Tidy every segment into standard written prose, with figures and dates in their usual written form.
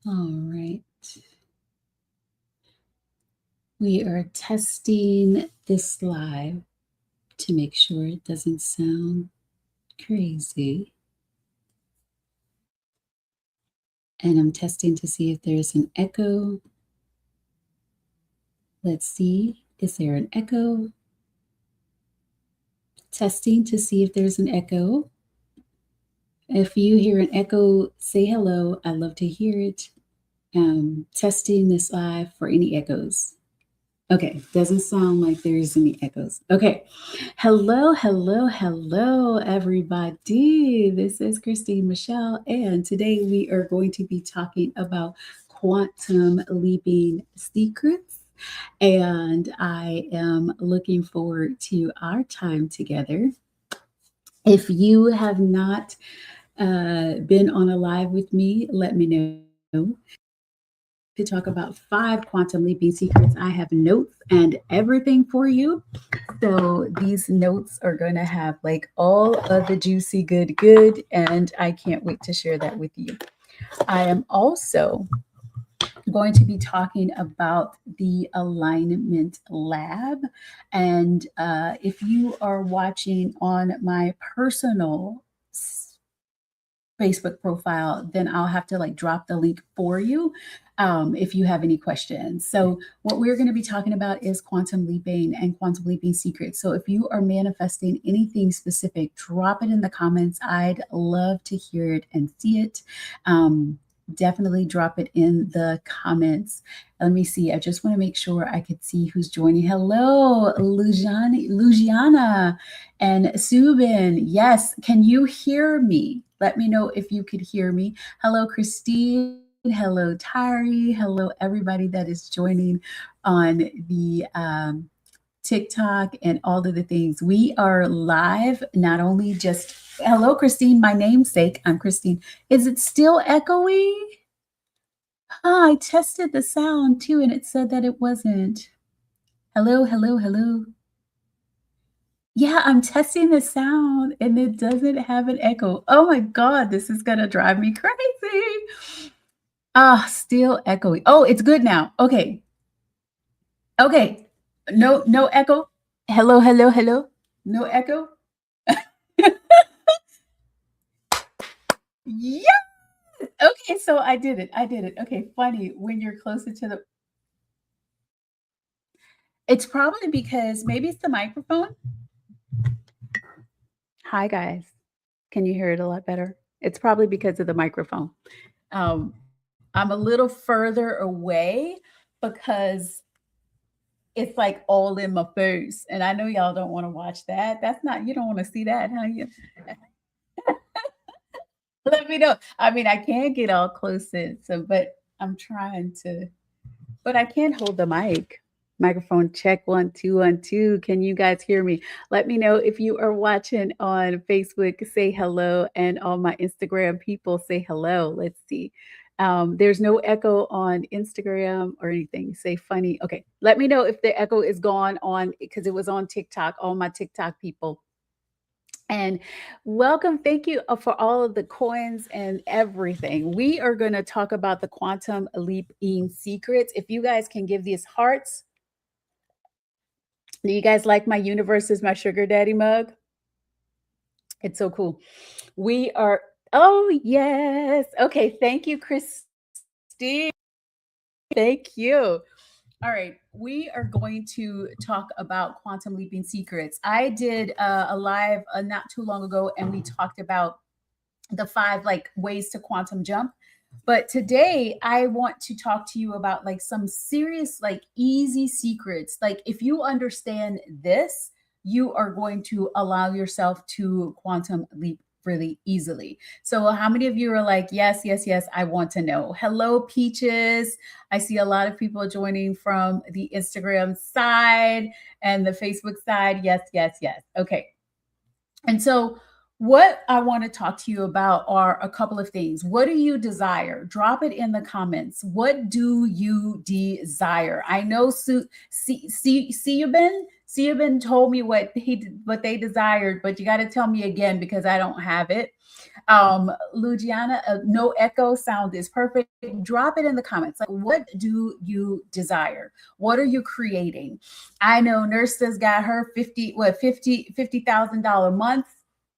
All right. We are testing this live to make sure it doesn't sound crazy. And I'm testing to see if there's an echo. Let's see. Is there an echo? Testing to see if there's an echo. If you hear an echo, say hello. I'd love to hear it. Testing this live for any echoes. Okay, doesn't sound like there's any echoes. Okay, hello, everybody. This is Christine Michelle, and today we are going to be talking about quantum leaping secrets. And I am looking forward to our time together. If you have not been on a live with me, let me know to talk about 5 quantum leaping secrets. I have notes and everything for you. So these notes are going to have like all of the juicy good, and I can't wait to share that with you. I am also going to be talking about the alignment lab. And if you are watching on my personal Facebook profile, then I'll have to like drop the link for you if you have any questions. So, what we're going to be talking about is quantum leaping and quantum leaping secrets. So, if you are manifesting anything specific, drop it in the comments. I'd love to hear it and see it. Definitely drop it in the comments. Let me see. I just want to make sure I could see who's joining. Hello, Luciana and Subin. Yes, can you hear me? Let me know if you could hear me. Hello, Christine. Hello, Tari. Hello, everybody that is joining on the TikTok and all of the things. We are live, not only just, hello, Christine, my namesake. I'm Christine. Is it still echoey? Ah, I tested the sound too, and it said that it wasn't. Hello. Yeah, I'm testing the sound and it doesn't have an echo. Oh my God, this is gonna drive me crazy. Ah, still echoey. Oh, it's good now. Okay. Okay. No echo. Hello. No echo. Yeah. Okay, so I did it. Okay, funny when you're closer to the. It's probably because maybe it's the microphone. Hi, guys. Can you hear it a lot better? It's probably because of the microphone. I'm a little further away because it's like all in my face. And I know y'all don't want to watch that. That's not, you don't want to see that, huh? Let me know. I mean, I can get all close in, so, but I'm trying to, but I can't hold the mic. Microphone check 1 2 1 2. Can you guys hear me? Let me know if you are watching on Facebook. Say hello, and all my Instagram people say hello. Let's see. There's no echo on Instagram or anything. Say funny. Okay. Let me know if the echo is gone on because it was on TikTok. All my TikTok people. And welcome. Thank you for all of the coins and everything. We are going to talk about the quantum leaping secrets. If you guys can give these hearts, do you guys like my universe is my sugar daddy mug? It's so cool. We are, oh, yes. Okay. Thank you, Christine. Thank you. All right, we are going to talk about quantum leaping secrets. I did a live not too long ago, and we talked about the 5 like ways to quantum jump. But today I want to talk to you about like some serious, like easy secrets. Like if you understand this, you are going to allow yourself to quantum leap really easily. So how many of you are like, yes, I want to know. Hello, Peaches. I see a lot of people joining from the Instagram side and the Facebook side. Yes. Okay. And so, what I want to talk to you about are a couple of things. What do you desire? Drop it in the comments. What do you desire? I know Siobhan told me what they desired, but you got to tell me again because I don't have it. Luciana, no echo, sound is perfect. Drop it in the comments. Like, what do you desire? What are you creating? I know Nurse's got her $50,000 month,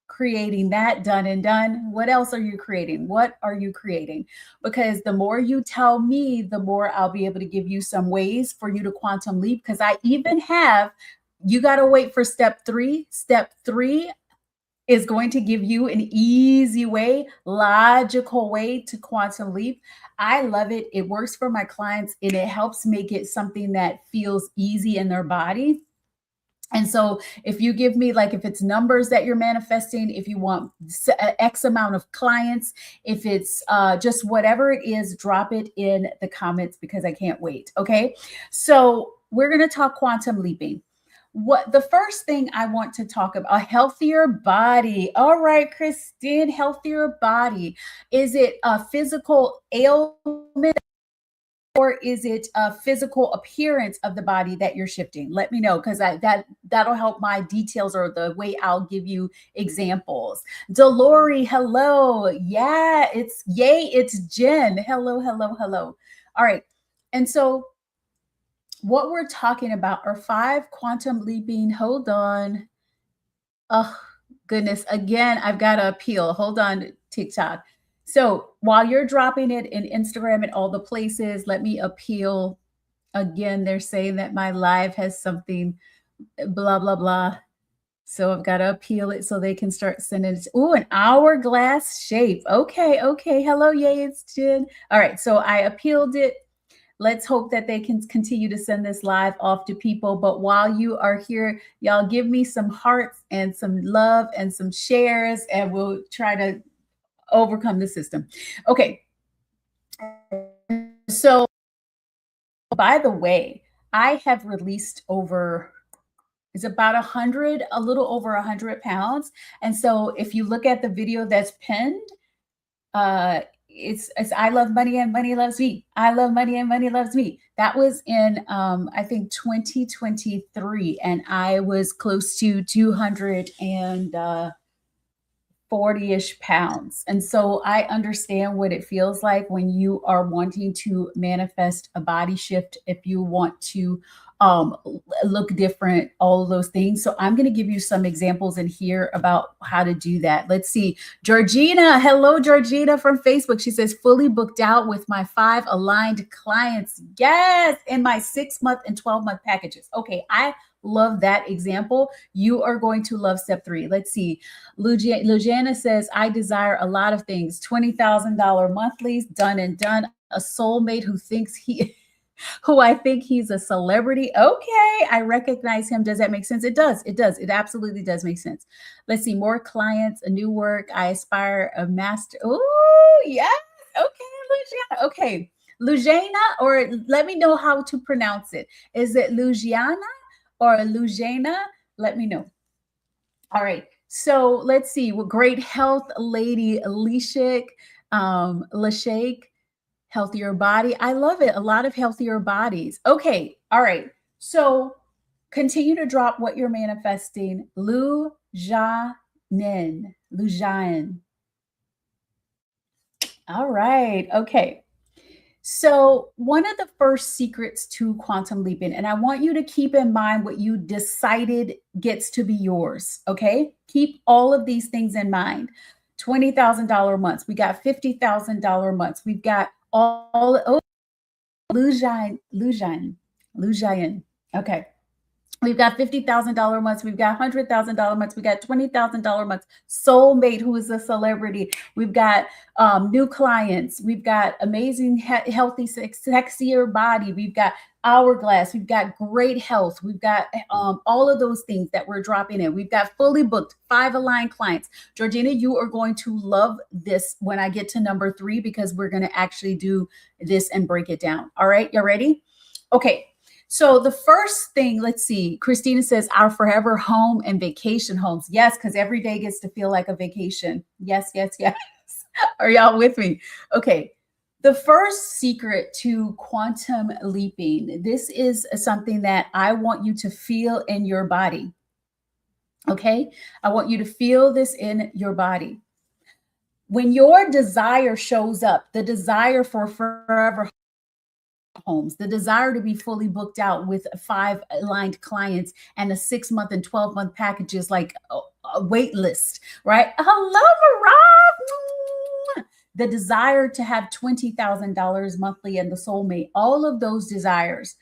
creating that, done and done. What else are you creating? What are you creating? Because the more you tell me, the more I'll be able to give you some ways for you to quantum leap. Because I even have, you got to wait for step 3. Step 3 is going to give you an easy way, logical way to quantum leap. I love it. It works for my clients and it helps make it something that feels easy in their body. And so if you give me, like, if it's numbers that you're manifesting, if you want X amount of clients, if it's just whatever it is, drop it in the comments because I can't wait. Okay. So we're going to talk quantum leaping. What the first thing I want to talk about, a healthier body. All right, Christine, healthier body. Is it a physical ailment? Or is it a physical appearance of the body that you're shifting? Let me know, because that'll help my details or the way I'll give you examples. Delori, hello. Yeah, it's Jen. Hello, hello, hello. All right. And so what we're talking about are 5 quantum leaping. Hold on. Oh, goodness. Again, I've got to appeal. Hold on, TikTok. So while you're dropping it in Instagram and all the places, let me appeal. Again, they're saying that my live has something, blah, blah, blah. So I've got to appeal it so they can start sending it. Oh, an hourglass shape. Okay, okay. Hello, yay, it's Jen. All right, so I appealed it. Let's hope that they can continue to send this live off to people. But while you are here, y'all give me some hearts and some love and some shares, and we'll try to overcome the system. Okay. So, by the way, I have released over, it's about 100, a little over 100 pounds. And so if you look at the video that's pinned, it's I love money and money loves me. I love money and money loves me. That was in I think 2023, and I was close to 200 and 40-ish pounds. And so I understand what it feels like when you are wanting to manifest a body shift, if you want to look different, all of those things. So I'm going to give you some examples in here about how to do that. Let's see. Georgina, hello, Georgina from Facebook. She says, fully booked out with my 5 aligned clients. Yes, in my 6-month and 12-month packages. Okay, I love that example. You are going to love step 3. Let's see. Lujana says, I desire a lot of things. $20,000 monthlies, done and done. A soulmate who I think he's a celebrity. Okay, I recognize him. Does that make sense? It does. It does. It absolutely does make sense. Let's see. More clients, a new work. I aspire a master. Oh, yes. Okay, Lujana. Okay. Lujana, or let me know how to pronounce it. Is it Lujiana or Lujana? Let me know. All right. So let's see. Well, great health, lady Lishik, Lashake, healthier body. I love it. A lot of healthier bodies. Okay. All right. So continue to drop what you're manifesting. Lujanin. Lujanin. All right. Okay. So one of the first secrets to quantum leaping, and I want you to keep in mind what you decided gets to be yours, okay? Keep all of these things in mind. $20,000 months. We got $50,000 months. We've got oh, Lujain. Okay. We've got $50,000 months. We've got $100,000 months. We got $20,000 months. Soulmate, who is a celebrity. We've got new clients. We've got amazing, healthy, sexier body. We've got hourglass. We've got great health. We've got all of those things that we're dropping in. We've got fully booked 5 aligned clients. Georgina, you are going to love this when I get to number 3, because we're going to actually do this and break it down. All right, you ready? Okay. So the first thing, let's see, Christina says our forever home and vacation homes. Yes, because every day gets to feel like a vacation. Yes, yes, yes. Are y'all with me? Okay. The first secret to quantum leaping, this is something that I want you to feel in your body. Okay. I want you to feel this in your body. When your desire shows up, the desire for forever homes, the desire to be fully booked out with 5 aligned clients and a 6-month and 12-month packages, like a wait list, right? Hello, Rob. The desire to have $20,000 monthly and the soulmate, all of those desires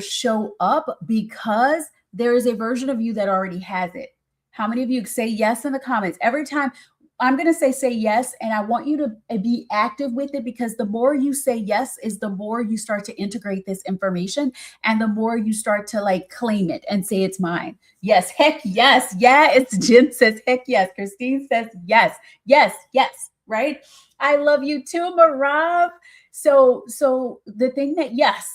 show up because there is a version of you that already has it. How many of you say yes in the comments? Every time I'm going to say yes, and I want you to be active with it, because the more you say yes is the more you start to integrate this information, and the more you start to like claim it and say it's mine. Yes, heck yes. Yeah, it's Jen says heck yes. Christine says yes, yes, yes, right? I love you too, Marav. So the thing that yes,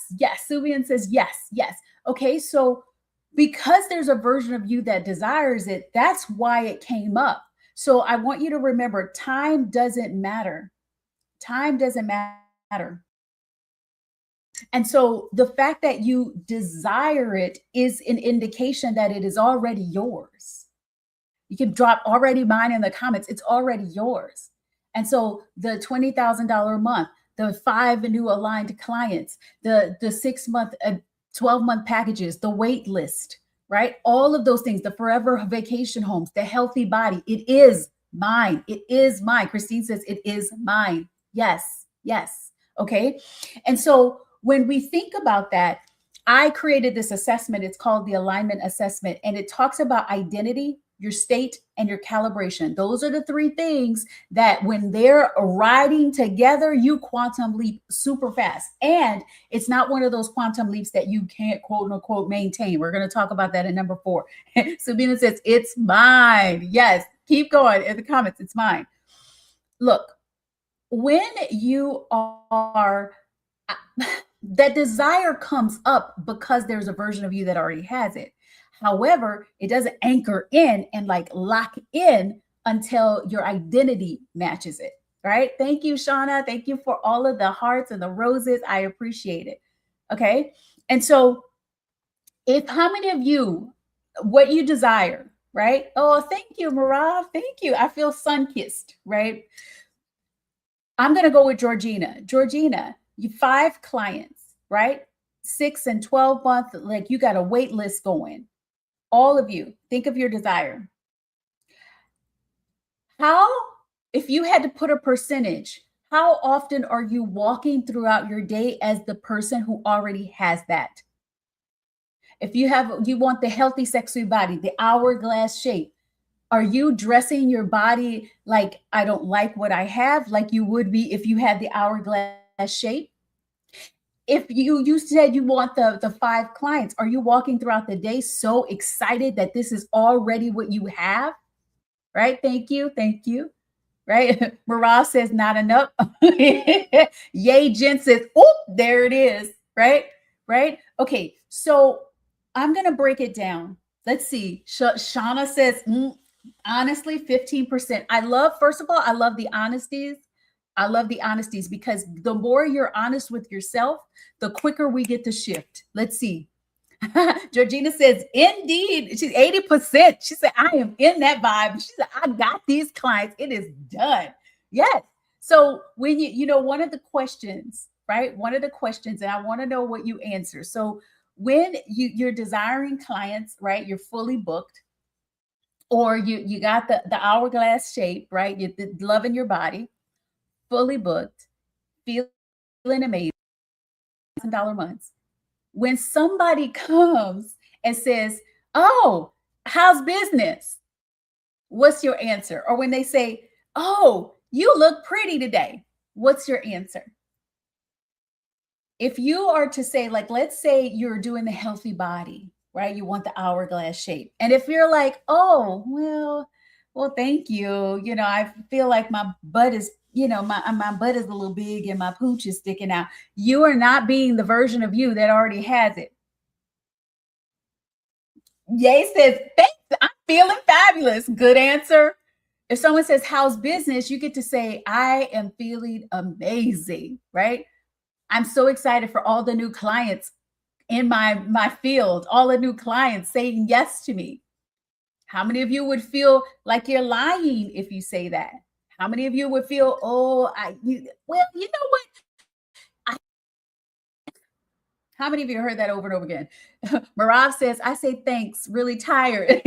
Subian says yes, yes. Okay, so because there's a version of you that desires it, that's why it came up. So I want you to remember, time doesn't matter. Time doesn't matter. And so the fact that you desire it is an indication that it is already yours. You can drop already mine in the comments. It's already yours. And so the $20,000 a month, the 5 new aligned clients, the 6-month, 12-month packages, the wait list, right? All of those things, the forever vacation homes, the healthy body, it is mine. It is mine. Christine says it is mine. Yes, yes. Okay. And so when we think about that, I created this assessment. It's called the alignment assessment, and it talks about identity, your state, and your calibration. Those are the 3 things that when they're riding together, you quantum leap super fast. And it's not one of those quantum leaps that you can't quote unquote maintain. We're going to talk about that in number 4. Sabina says, it's mine. Yes, keep going in the comments. It's mine. Look, when you are, that desire comes up because there's a version of you that already has it. However, it doesn't anchor in and like lock in until your identity matches it, right? Thank you, Shauna. Thank you for all of the hearts and the roses. I appreciate it. Okay. And so how many of you, what you desire, right? Oh, thank you, Marav. Thank you. I feel sun-kissed, right? I'm going to go with Georgina. Georgina, you 5 clients, right? 6 and 12 month, like you got a wait list going. All of you, think of your desire. How, if you had to put a percentage, how often are you walking throughout your day as the person who already has that? If you want the healthy, sexy body, the hourglass shape, are you dressing your body like, I don't like what I have, like you would be if you had the hourglass shape? If you said you want the 5 clients, are you walking throughout the day so excited that this is already what you have? Right? Thank you. Thank you. Right? Marav says not enough. Yay, Jen says, oh, there it is. Right? Right? Okay. So I'm going to break it down. Let's see. Shauna says, honestly, 15%. First of all, I love the honesties. I love the honesties, because the more you're honest with yourself, the quicker we get to shift. Let's see. Georgina says, indeed. She's 80%. She said, I am in that vibe. She said, I got these clients. It is done. Yes. So when one of the questions, right? One of the questions, and I want to know what you answer. So when you're desiring clients, right? You're fully booked, or you got the hourglass shape, right? You're loving your body, fully booked, feeling amazing, $1,000 months. When somebody comes and says, oh, how's business? What's your answer? Or when they say, oh, you look pretty today, what's your answer? If you are to say, like, let's say you're doing the healthy body, right? You want the hourglass shape. And if you're like, oh, well, thank you. I feel like my butt is, my butt is a little big and my pooch is sticking out. You are not being the version of you that already has it. Yay says, thanks, I'm feeling fabulous. Good answer. If someone says, how's business? You get to say, I am feeling amazing, right? I'm so excited for all the new clients in my field, all the new clients saying yes to me. How many of you would feel like you're lying if you say that? How many of you would feel, oh, well, you know what? How many of you heard that over and over again? Marav says, I say thanks, really tired.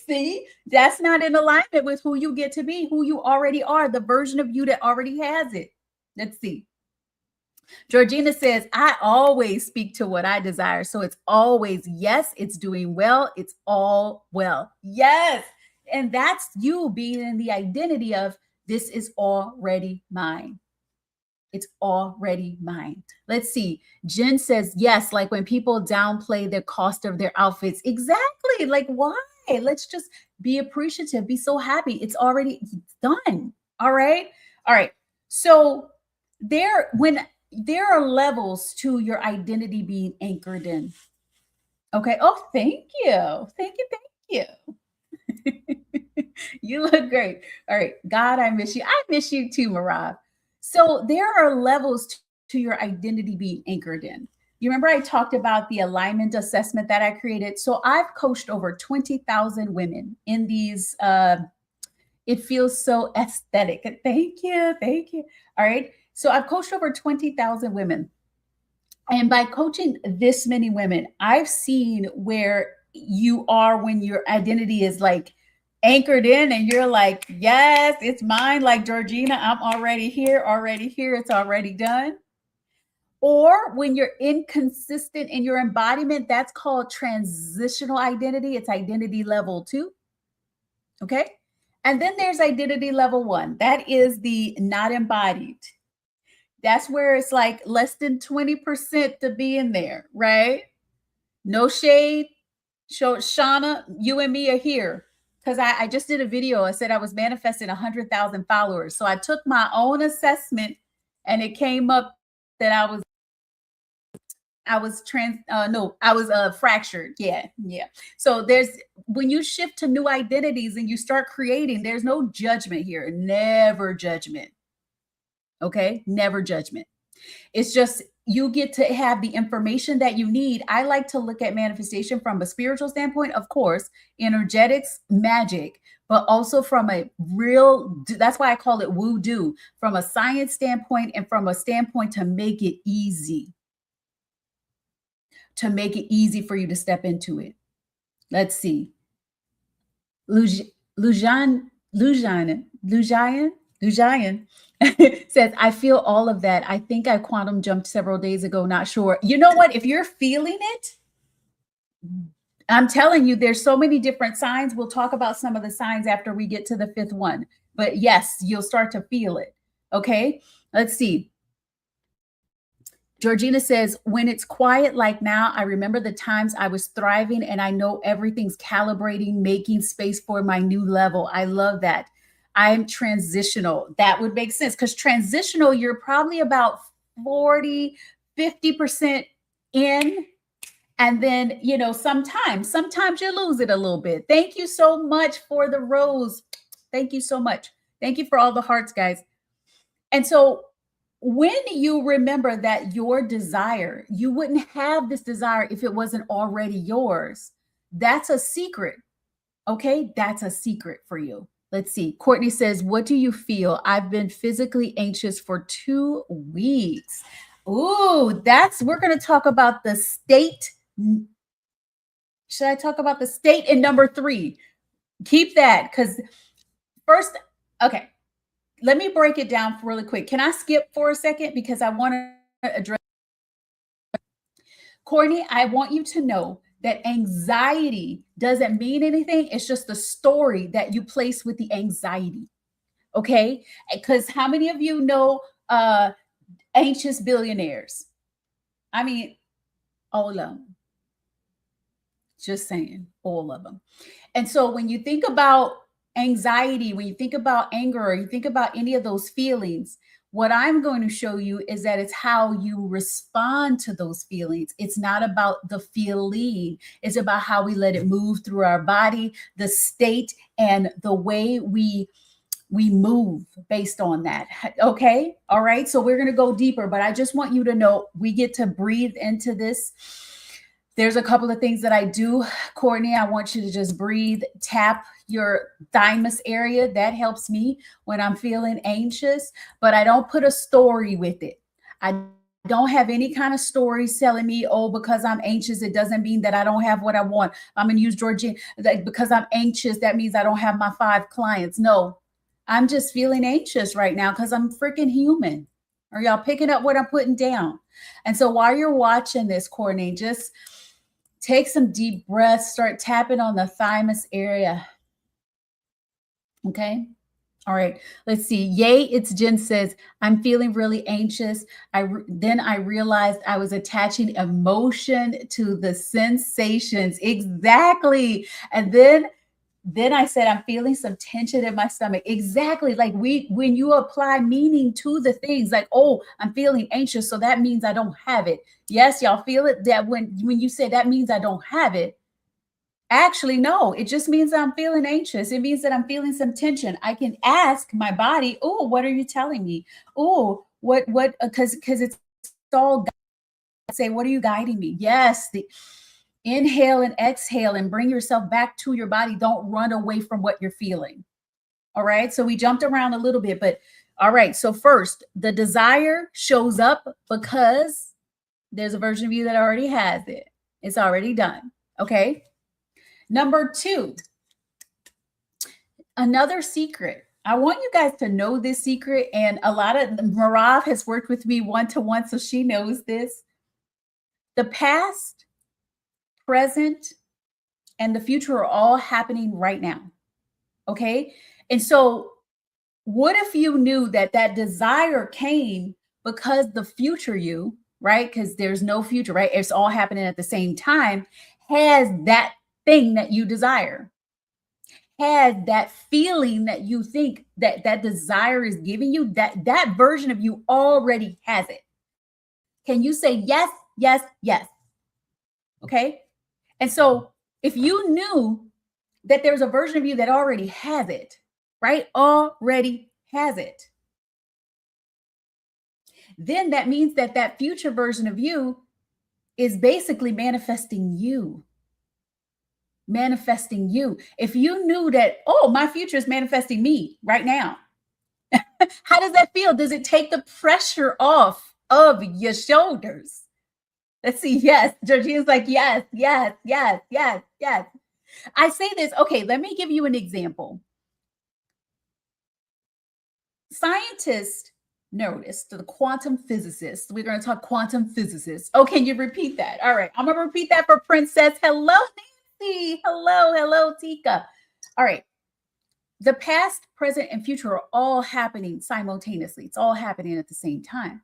See, that's not in alignment with who you get to be, who you already are, the version of you that already has it. Let's see. Georgina says, I always speak to what I desire. So it's always yes, it's doing well, it's all well. Yes. And that's you being in the identity of this is already mine. It's already mine. Let's see. Jen says, yes, like when people downplay the cost of their outfits. Exactly. Like, why? Let's just be appreciative, be so happy. It's already done. All right. All right. So when there are levels to your identity being anchored in. Okay. Oh, thank you. Thank you. Thank you. You look great. All right. God, I miss you. I miss you too, Marav. So there are levels to your identity being anchored in. You remember I talked about the alignment assessment that I created? So I've coached over 20,000 women in these, it feels so aesthetic. Thank you. Thank you. All right. So I've coached over 20,000 women. And by coaching this many women, I've seen where you are when your identity is like anchored in and you're like, yes, it's mine. Like Georgina, I'm already here, it's already done. Or when you're inconsistent in your embodiment, that's called transitional identity. It's identity level 2. Okay. And then there's identity level 1. That is the not embodied. That's where it's like less than 20% to be in there, right? No shade. Shauna, you and me are here. Because I just did a video. I said I was manifesting 100,000 followers. So I took my own assessment and it came up that I was fractured. Yeah. So when you shift to new identities and you start creating, there's no judgment here. Never judgment. Okay. Never judgment. It's just you get to have the information that you need. I like to look at manifestation from a spiritual standpoint, of course, energetics, magic, but also from a real, that's why I call it woo-doo, from a science standpoint and from a standpoint to make it easy. To make it easy for you to step into it. Let's see. Lujan says, I feel all of that. I think I quantum jumped several days ago, not sure. You know what? If you're feeling it, I'm telling you, there's so many different signs. We'll talk about some of the signs after we get to the 5th one. But yes, you'll start to feel it. Okay, let's see. Georgina says, when it's quiet like now, I remember the times I was thriving and I know everything's calibrating, making space for my new level. I love that. I'm transitional. That would make sense because transitional, you're probably about 40, 50% in. And then, sometimes you lose it a little bit. Thank you so much for the rose. Thank you so much. Thank you for all the hearts, guys. And so when you remember that your desire, you wouldn't have this desire if it wasn't already yours. That's a secret. Okay. That's a secret for you. Let's see. Courtney says, what do you feel? I've been physically anxious for 2 weeks. Ooh, we're going to talk about the state. Should I talk about the state in number 3? Keep that because first, okay. Let me break it down really quick. Can I skip for a second? Because I want to address. Courtney, I want you to know that anxiety doesn't mean anything. It's just the story that you place with the anxiety. Okay? Because how many of you know anxious billionaires? I mean, all of them. Just saying, all of them. And so when you think about anxiety, when you think about anger, or you think about any of those feelings, what I'm going to show you is that it's how you respond to those feelings. It's not about the feeling. It's about how we let it move through our body, the state, and the way we move based on that. Okay. All right. So we're going to go deeper, but I just want you to know we get to breathe into this There's a couple of things that I do, Courtney. I want you to just breathe, tap your thymus area. That helps me when I'm feeling anxious, but I don't put a story with it. I don't have any kind of stories telling me, oh, because I'm anxious, it doesn't mean that I don't have what I want. I'm going to use Georgine, like, because I'm anxious, that means I don't have my 5 clients. No, I'm just feeling anxious right now because I'm freaking human. Are y'all picking up what I'm putting down? And so while you're watching this, Courtney, just take some deep breaths, start tapping on the thymus area. Okay. All right, let's see. Yay, it's Jen says, I'm feeling really anxious. Then I realized I was attaching emotion to the sensations. Exactly. And then I said, I'm feeling some tension in my stomach. Exactly. Like when you apply meaning to the things, like, oh, I'm feeling anxious, so that means I don't have it. Yes, y'all feel it, that when you say that means I don't have it. Actually, no, it just means I'm feeling anxious. It means that I'm feeling some tension. I can ask my body, oh, what are you telling me? Oh, what, because it's all, say, what are you guiding me? Yes, the inhale and exhale and bring yourself back to your body. Don't run away from what you're feeling. All right. So we jumped around a little bit, but all right. So first, the desire shows up because there's a version of you that already has it. It's already done. Okay. Number 2, another secret. I want you guys to know this secret. And a lot of Marav has worked with me one-to-one, so she knows this. The past, present, and the future are all happening right now. Okay. And so what if you knew that that desire came because the future you, right? Because there's no future, right? It's all happening at the same time, has that thing that you desire, has that feeling that you think that that desire is giving you, that version of you already has it. Can you say yes, yes, yes? Okay. And so if you knew that there's a version of you that already has it, right? Already has it. Then that means that that future version of you is basically manifesting you. Manifesting you. If you knew that, oh, my future is manifesting me right now. How does that feel? Does it take the pressure off of your shoulders? Let's see. Yes. Georgina's like, yes, yes, yes, yes, yes. I say this. Okay, let me give you an example. Scientists noticed, the quantum physicists, we're going to talk quantum physicists. Oh, can you repeat that? All right. I'm going to repeat that for Princess. Hello, Nancy. Hello, hello, Tika. All right. The past, present, and future are all happening simultaneously. It's all happening at the same time.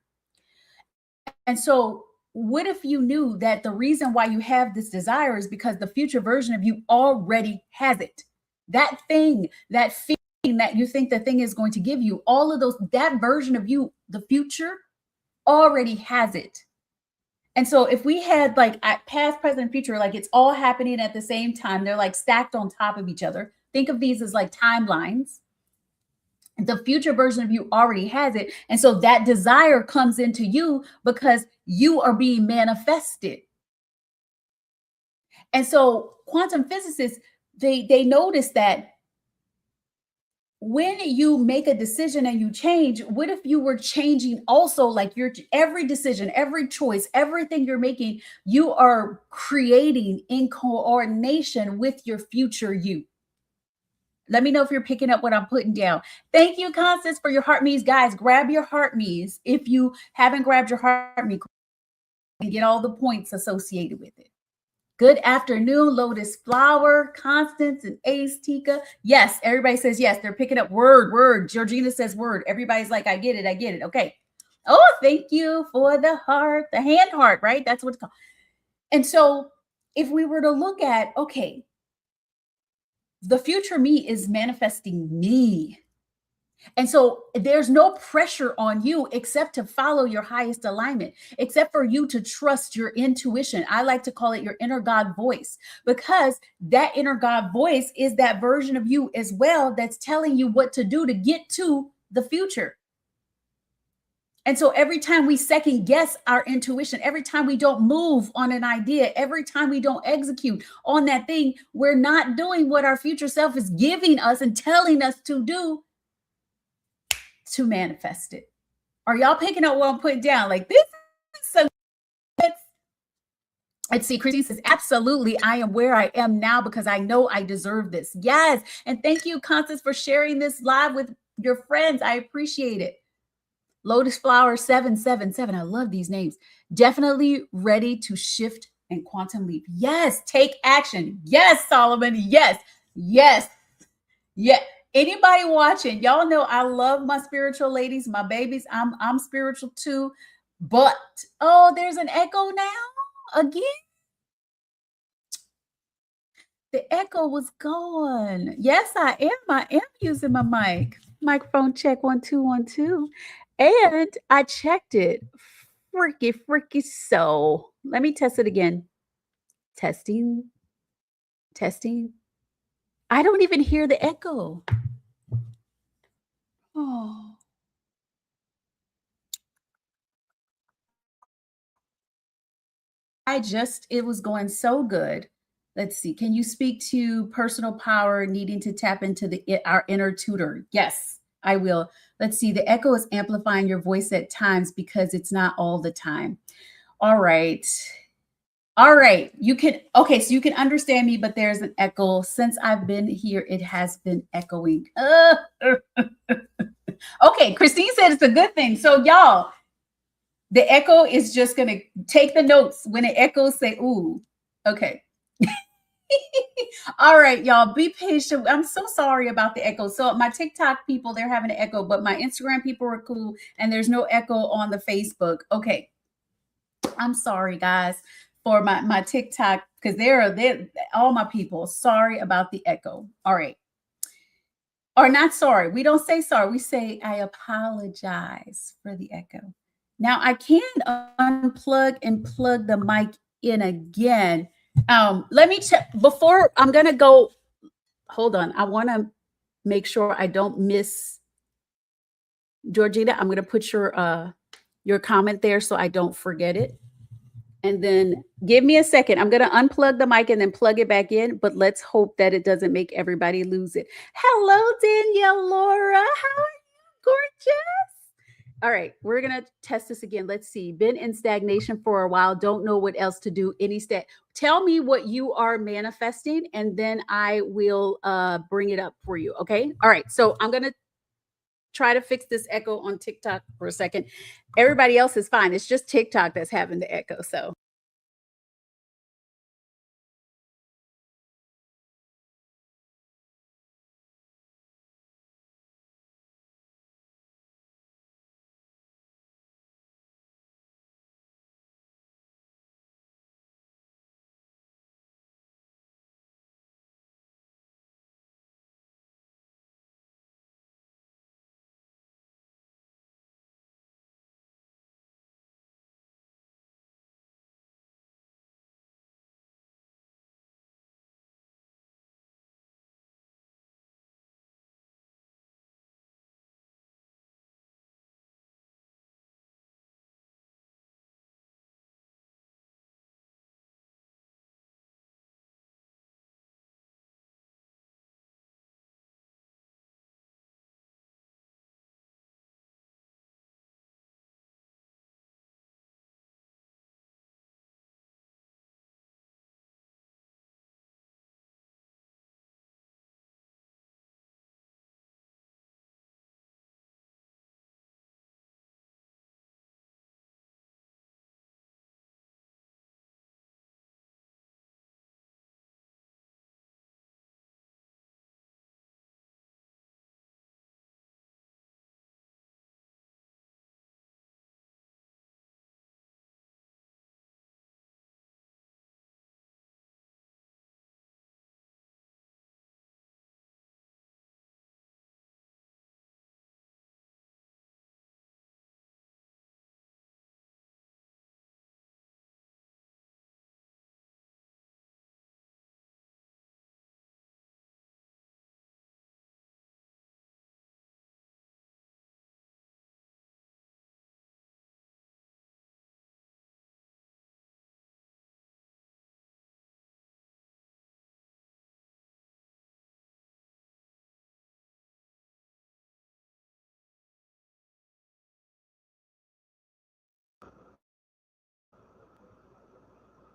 And so, what if you knew that the reason why you have this desire is because the future version of you already has it? That thing, that feeling that you think the thing is going to give you, all of those, that version of you, the future already has it. And so if we had like past, present, future, like it's all happening at the same time, they're like stacked on top of each other. Think of these as like timelines. The future version of you already has it. And so that desire comes into you because you are being manifested. And so quantum physicists, they notice that when you make a decision and you change, what if you were changing also, like your every decision, every choice, everything you're making, you are creating in coordination with your future you. Let me know if you're picking up what I'm putting down. Thank you, Constance, for your heart me's. Guys, grab your heart me's. If you haven't grabbed your heart me, and get all the points associated with it. Good afternoon, Lotus Flower, Constance, and Ace Tika. Yes, everybody says yes. They're picking up word. Georgina says word. Everybody's like, I get it. Okay. Oh, thank you for the heart, the hand heart, right? That's what it's called. And so if we were to look at, okay, the future me is manifesting me. And so there's no pressure on you except to follow your highest alignment, except for you to trust your intuition. I like to call it your inner God voice, because that inner God voice is that version of you as well that's telling you what to do to get to the future. And so every time we second guess our intuition, every time we don't move on an idea, every time we don't execute on that thing, we're not doing what our future self is giving us and telling us to do to manifest it. Are y'all picking up what I'm putting down? Like, this is so. And see, Christine says, absolutely, I am where I am now because I know I deserve this. Yes. And thank you, Constance, for sharing this live with your friends. I appreciate it. Lotus Flower 777. I love these names. Definitely ready to shift and quantum leap. Yes. Take action. Yes, Solomon. Yes. Yes. Yeah. Anybody watching, y'all know I love my spiritual ladies, my babies. I'm spiritual too. But oh, there's an echo now again. The echo was gone. Yes, I am. I am using my mic. Microphone check 1 2 1 2. And I checked it. Freaky so. Let me test it again. Testing. Testing. I don't even hear the echo. Oh. It was going so good. Let's see. Can you speak to personal power needing to tap into our inner tutor? Yes, I will. Let's see. The echo is amplifying your voice at times because it's not all the time. All right. All right. Okay, so you can understand me, but there's an echo. Since I've been here, it has been echoing. Okay, Christine said it's a good thing. So, y'all, the echo is just going to take the notes when it echoes, say, ooh, okay. All right, y'all, be patient. I'm so sorry about the echo. So my TikTok people, they're having an echo, but my Instagram people are cool, and there's no echo on the Facebook. Okay, I'm sorry, guys, for my TikTok because they're all my people. Sorry about the echo. All right, or not sorry. We don't say sorry. We say I apologize for the echo. Now I can unplug and plug the mic in again. Let me check before I'm gonna go. Hold on. I want to make sure I don't miss Georgina. I'm gonna put your comment there so I don't forget it. And then give me a second. I'm gonna unplug the mic and then plug it back in, but let's hope that it doesn't make everybody lose it. Hello, Danielle Laura. How are you? Gorgeous. All right, we're gonna test this again. Let's see. Been in stagnation for a while. Don't know what else to do. Tell me what you are manifesting, and then I will bring it up for you. Okay. All right. So I'm gonna try to fix this echo on TikTok for a second. Everybody else is fine. It's just TikTok that's having the echo. So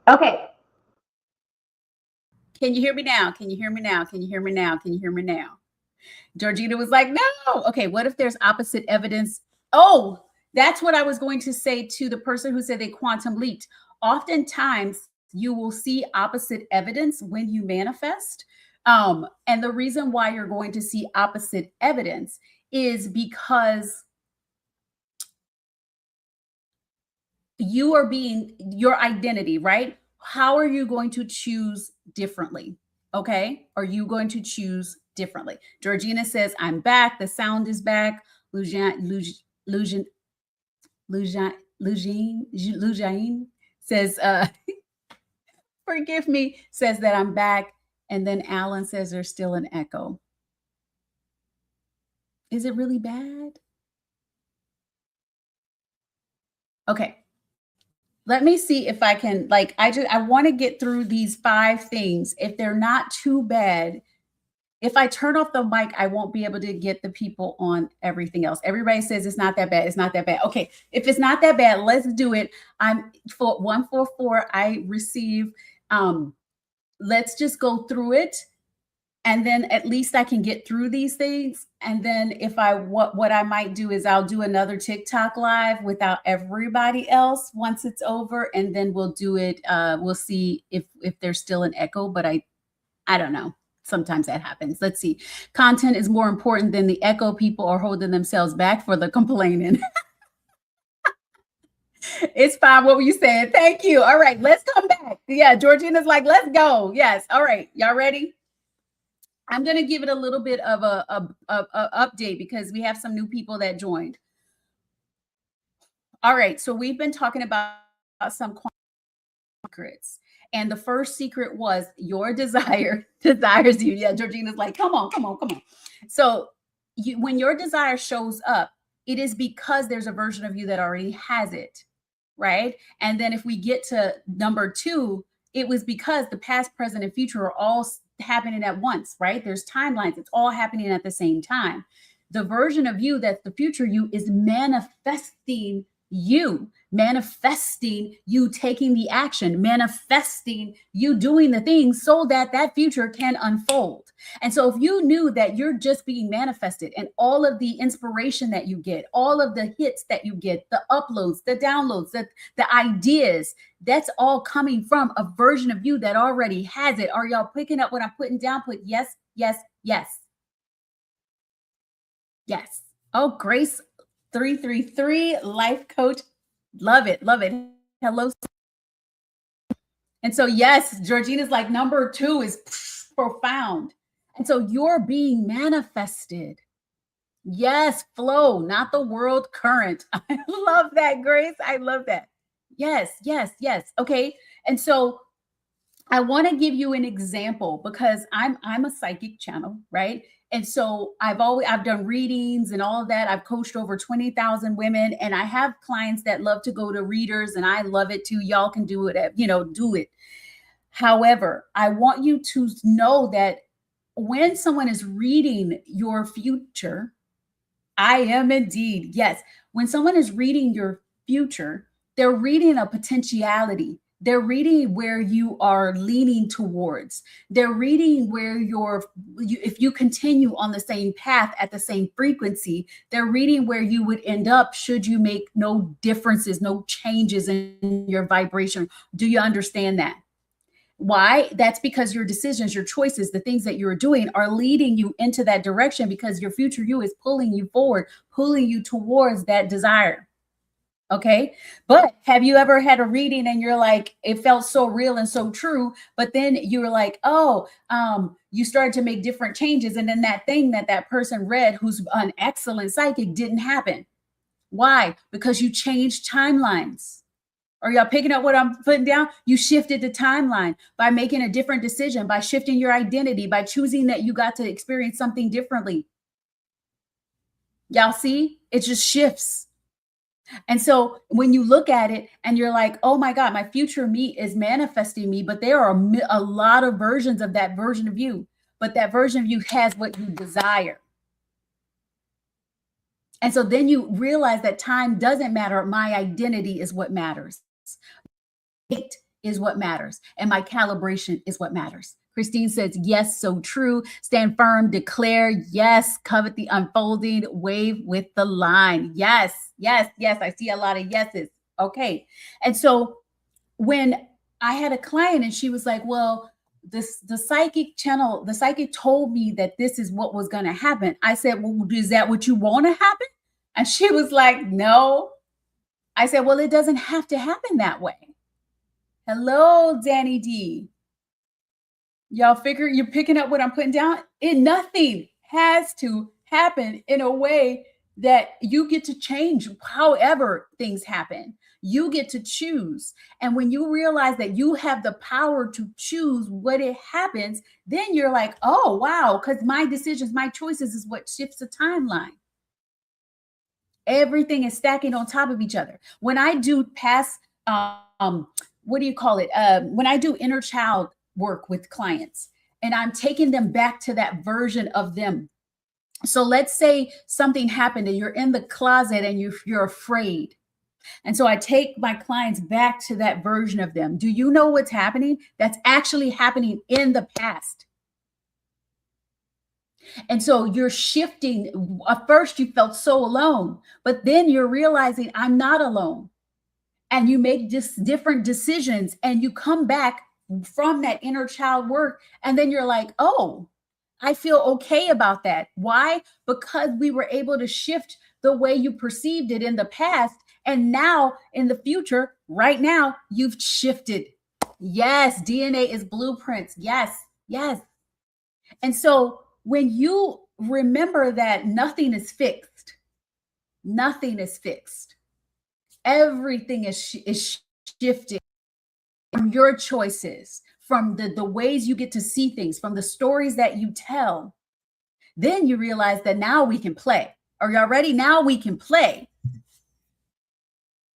Okay. Can you hear me now? Can you hear me now? Can you hear me now? Can you hear me now? Georgina was like, no. Okay, what if there's opposite evidence? Oh, that's what I was going to say to the person who said they quantum leaped. Oftentimes, you will see opposite evidence when you manifest. And the reason why you're going to see opposite evidence is because you are being your identity, right? How are you going to choose differently? Okay. Are you going to choose differently? Georgina says, I'm back. The sound is back. Lujan says, forgive me, says that I'm back. And then Alan says there's still an echo. Is it really bad? Okay. Let me see if I can, like, I want to get through these 5 things. If they're not too bad, if I turn off the mic, I won't be able to get the people on everything else. Everybody says it's not that bad. It's not that bad. Okay. If it's not that bad, let's do it. I'm for 144. I receive, let's just go through it. And then at least I can get through these things. And then if I what I might do is I'll do another TikTok live without everybody else once it's over, and then we'll do it. We'll see if there's still an echo, but I don't know. Sometimes that happens. Let's see. Content is more important than the echo. People are holding themselves back for the complaining. It's fine. What were you saying? Thank you. All right, let's come back. Yeah, Georgina's like, let's go. Yes. All right. Y'all ready? I'm going to give it a little bit of a update because we have some new people that joined. All right. So we've been talking about some secrets. And the first secret was your desire desires you. Yeah, Georgina's like, come on, come on, come on. So when your desire shows up, it is because there's a version of you that already has it, right? And then if we get to number 2, it was because the past, present, and future are all happening at once, right? There's timelines. It's all happening at the same time. The version of you that's the future you is manifesting you, manifesting you taking the action, manifesting you doing the things so that that future can unfold. And so if you knew that you're just being manifested and all of the inspiration that you get, all of the hits that you get, the uploads, the downloads, the ideas, that's all coming from a version of you that already has it. Are y'all picking up what I'm putting down? Put yes, yes, yes. Yes. Oh, Grace 333 life coach. Love it. Love it. Hello. And so, yes, Georgina's like number 2 is profound. And so you're being manifested. Yes, flow, not the world current. I love that, Grace. I love that. Yes, yes, yes. Okay. And so I want to give you an example because I'm a psychic channel, right? And so I've done readings and all of that. I've coached over 20,000 women, and I have clients that love to go to readers, and I love it too. Y'all can do it, do it. However, I want you to know that when someone is reading your future, I am indeed. Yes. When someone is reading your future, they're reading a potentiality. They're reading where you are leaning towards. They're reading where if you continue on the same path at the same frequency, they're reading where you would end up should you make no differences, no changes in your vibration. Do you understand that? Why? That's because your decisions, your choices, the things that you're doing are leading you into that direction because your future you is pulling you forward, pulling you towards that desire. Okay. But have you ever had a reading and you're like, it felt so real and so true, but then you were like, you started to make different changes. And then that thing that person read, who's an excellent psychic, didn't happen. Why? Because you changed timelines. Are y'all picking up what I'm putting down? You shifted the timeline by making a different decision, by shifting your identity, by choosing that you got to experience something differently. Y'all see? It just shifts. And so when you look at it and you're like, oh my God, my future me is manifesting me, but there are a lot of versions of that version of you, but that version of you has what you desire. And so then you realize that time doesn't matter. My identity is what matters. is what matters. And my calibration is what matters. Christine says, yes, so true. Stand firm, declare, yes, covet the unfolding, wave with the line. Yes, yes, yes. I see a lot of yeses. Okay. And so when I had a client and she was like, well, the psychic told me that this is what was going to happen. I said, well, is that what you want to happen? And she was like, no. I said, well, it doesn't have to happen that way. Hello, Danny D. Y'all figure you're picking up what I'm putting down? Nothing has to happen in a way that you get to change however things happen. You get to choose. And when you realize that you have the power to choose what it happens, then you're like, oh, wow, because my decisions, my choices is what shifts the timeline. Everything is stacking on top of each other. When I do past, what do you call it? When I do inner child work with clients and I'm taking them back to that version of them. So let's say something happened and you're in the closet and you're afraid. And so I take my clients back to that version of them. Do you know what's happening? That's actually happening in the past. And so you're shifting. At first, you felt so alone, but then you're realizing I'm not alone. And you make just different decisions and you come back from that inner child work. And then you're like, oh, I feel okay about that. Why? Because we were able to shift the way you perceived it in the past. And now in the future, right now, you've shifted. Yes, DNA is blueprints. Yes, yes. And so when you remember that nothing is fixed, nothing is fixed. Everything is shifting from your choices, from the ways you get to see things, from the stories that you tell. Then you realize that now we can play. Are y'all ready? Now we can play.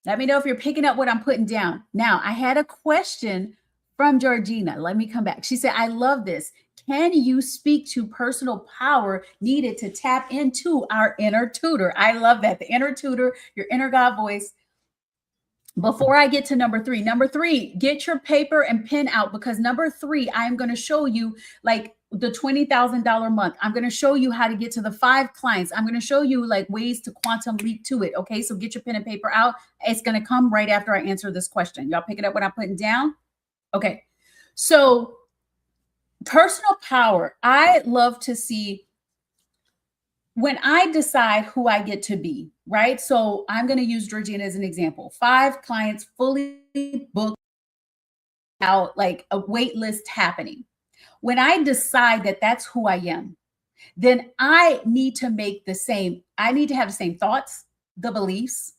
Let me know if you're picking up what I'm putting down. Now, I had a question from Georgina. Let me come back. She said, I love this. Can you speak to personal power needed to tap into our inner tutor? I love that. The inner tutor, your inner God voice. Before I get to number three, get your paper and pen out, because number three, I'm going to show you like the $20,000 month. I'm going to show you how to get to the 5 clients. I'm going to show you like ways to quantum leap to it. Okay. So get your pen and paper out. It's going to come right after I answer this question. Y'all picking up what I'm putting down? Okay. So personal power, I love to see when I decide who I get to be, right? So I'm going to use Georgina as an example. 5 clients fully booked out, like a wait list happening. When I decide that that's who I am, then I need to make the same. I need to have the same thoughts, the beliefs.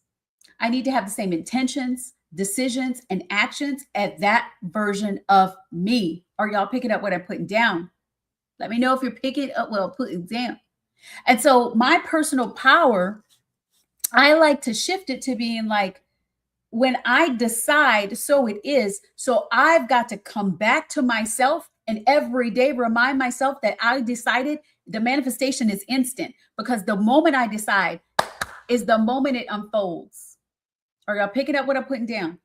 I need to have the same intentions, decisions, and actions at that version of me. Are y'all picking up what I'm putting down? Let me know if you're picking up what I'm putting down. And so my personal power, I like to shift it to being like, when I decide, so it is. So I've got to come back to myself and every day remind myself that I decided. The manifestation is instant, because the moment I decide is the moment it unfolds. Are y'all picking up what I'm putting down?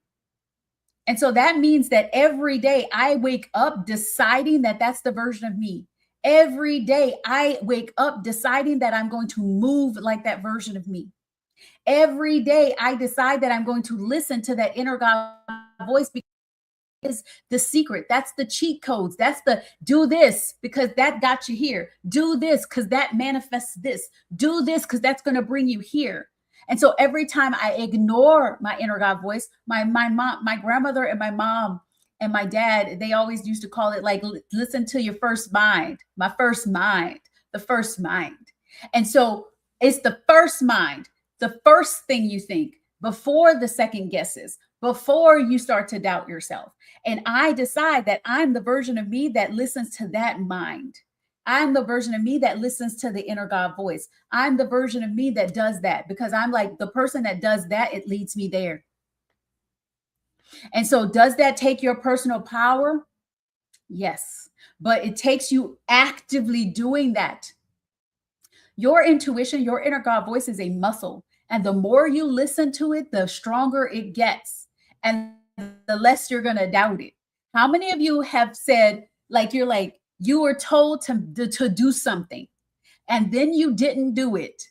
And so that means that every day I wake up deciding that that's the version of me. Every day I wake up deciding that I'm going to move like that version of me. Every day I decide that I'm going to listen to that inner God voice, because is the secret. That's the cheat codes. That's the do this because that got you here. Do this because that manifests this. Do this because that's going to bring you here. And so every time I ignore my inner God voice, my mom, my grandmother and my mom and my dad, they always used to call it like, listen to your first mind, my first mind, the first mind. And so it's the first mind, the first thing you think before the second guesses, before you start to doubt yourself. And I decide that I'm the version of me that listens to that mind. I'm the version of me that listens to the inner God voice. I'm the version of me that does that, because I'm like the person that does that. It leads me there. And so does that take your personal power? Yes, but it takes you actively doing that. Your intuition, your inner God voice is a muscle. And the more you listen to it, the stronger it gets. And the less you're going to doubt it. How many of you have said, like, you were told to do something and then you didn't do it?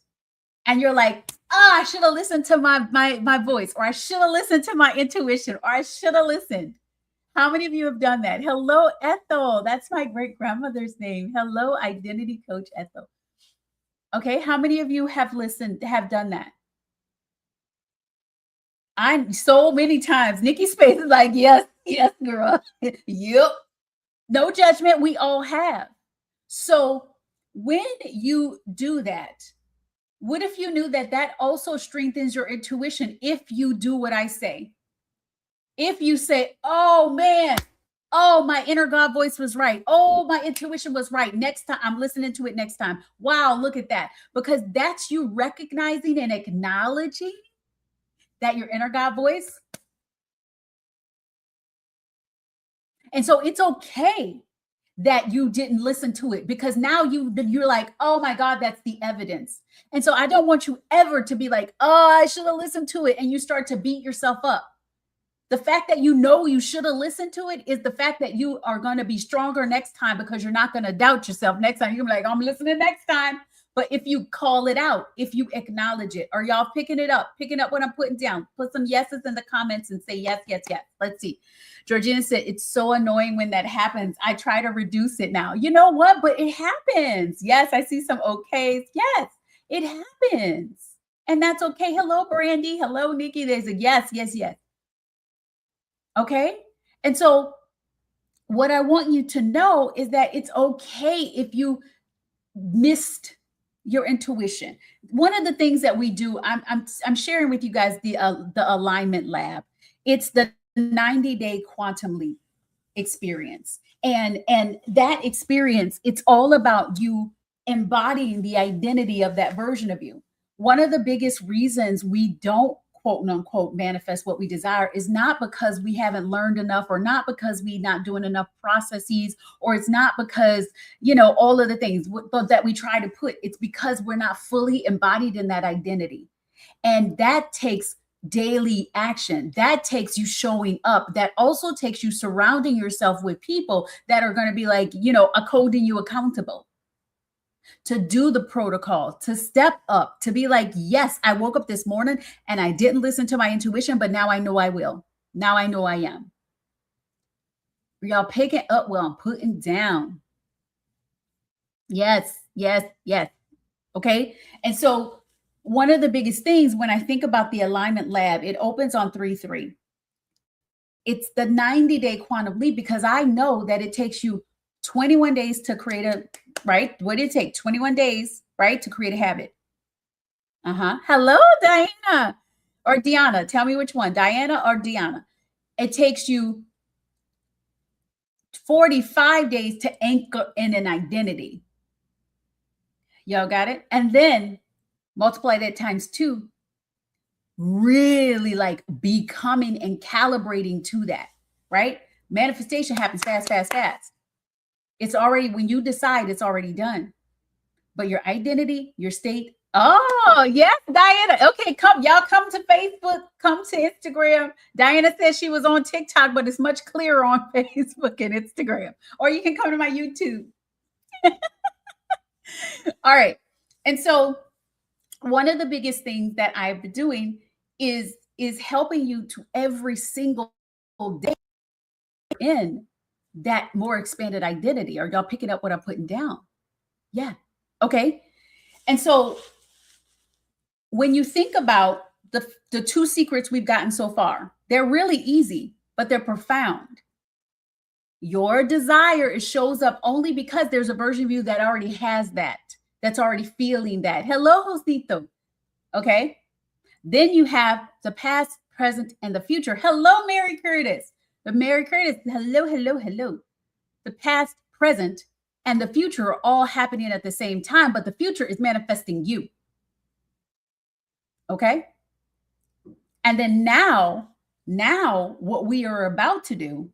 And you're like, I should have listened to my voice, or I should have listened to my intuition, or I should have listened. How many of you have done that? Hello, Ethel. That's my great grandmother's name. Hello, identity coach Ethel. Okay, how many of you have done that? I'm so many times. Nikki Space is like, yes, girl. Yep. No judgment. We all have. So when you do that, what if you knew that also strengthens your intuition if you do what I say? If you say, oh man, oh, my inner God voice was right. Oh, my intuition was right. Next time, I'm listening to it next time. Wow, look at that. Because that's you recognizing and acknowledging that your inner God voice. And so it's okay that you didn't listen to it, because now you're like, oh my God, that's the evidence. And so I don't want you ever to be like, oh, I should have listened to it, and you start to beat yourself up. The fact that you know you should have listened to it is the fact that you are going to be stronger next time, because you're not going to doubt yourself next time. You're going to be like, I'm listening next time. But if you call it out, if you acknowledge it, are y'all picking up what I'm putting down? Put some yeses in the comments and say yes, yes, yes. Let's see. Georgina said, it's so annoying when that happens. I try to reduce it now. You know what? But it happens. Yes, I see some okays. Yes, it happens. And that's okay. Hello, Brandy. Hello, Nikki. There's a yes, yes, yes. Okay. And so what I want you to know is that it's okay if you missed your intuition. One of the things that we do, I'm sharing with you guys the alignment lab. It's the 90-day quantum leap experience. And that experience, it's all about you embodying the identity of that version of you. One of the biggest reasons we don't quote unquote manifest what we desire is not because we haven't learned enough, or not because we're not doing enough processes, or it's not because, all of the things that we try to put. It's because we're not fully embodied in that identity. And that takes daily action. That takes you showing up. That also takes you surrounding yourself with people that are going to be like, holding you accountable, to do the protocol, to step up, to be like, yes, I woke up this morning and I didn't listen to my intuition, but now I know I will. Now I know I am. Y'all picking up what I'm putting down. Yes, yes, yes. Okay. And so one of the biggest things when I think about the alignment lab, it opens on 3/3. It's the 90-day quantum leap, because I know that it takes you 21 days to create right? What did it take? 21 days, right? To create a habit. Hello, Diana or Diana. Tell me which one, Diana or Diana. It takes you 45 days to anchor in an identity. Y'all got it? And then multiply that times 2. Really like becoming and calibrating to that, right? Manifestation happens fast, fast, fast. It's already, when you decide, it's already done. But your identity, your state. Oh, yes, Diana. Okay, come to Facebook, come to Instagram. Diana says she was on TikTok, but it's much clearer on Facebook and Instagram. Or you can come to my YouTube. All right. And so one of the biggest things that I've been doing is helping you to every single day in that more expanded identity. Are y'all picking up what I'm putting down? Yeah. Okay. And so when you think about the 2 secrets we've gotten so far, they're really easy, but they're profound. Your desire shows up only because there's a version of you that already has that, that's already feeling that. Hello, Josito. Okay. Then you have the past, present, and the future. Hello, Mary Curtis. The Mary Curtis. Hello, hello, hello. The past, present, and the future are all happening at the same time, but the future is manifesting you. Okay. And then now what we are about to do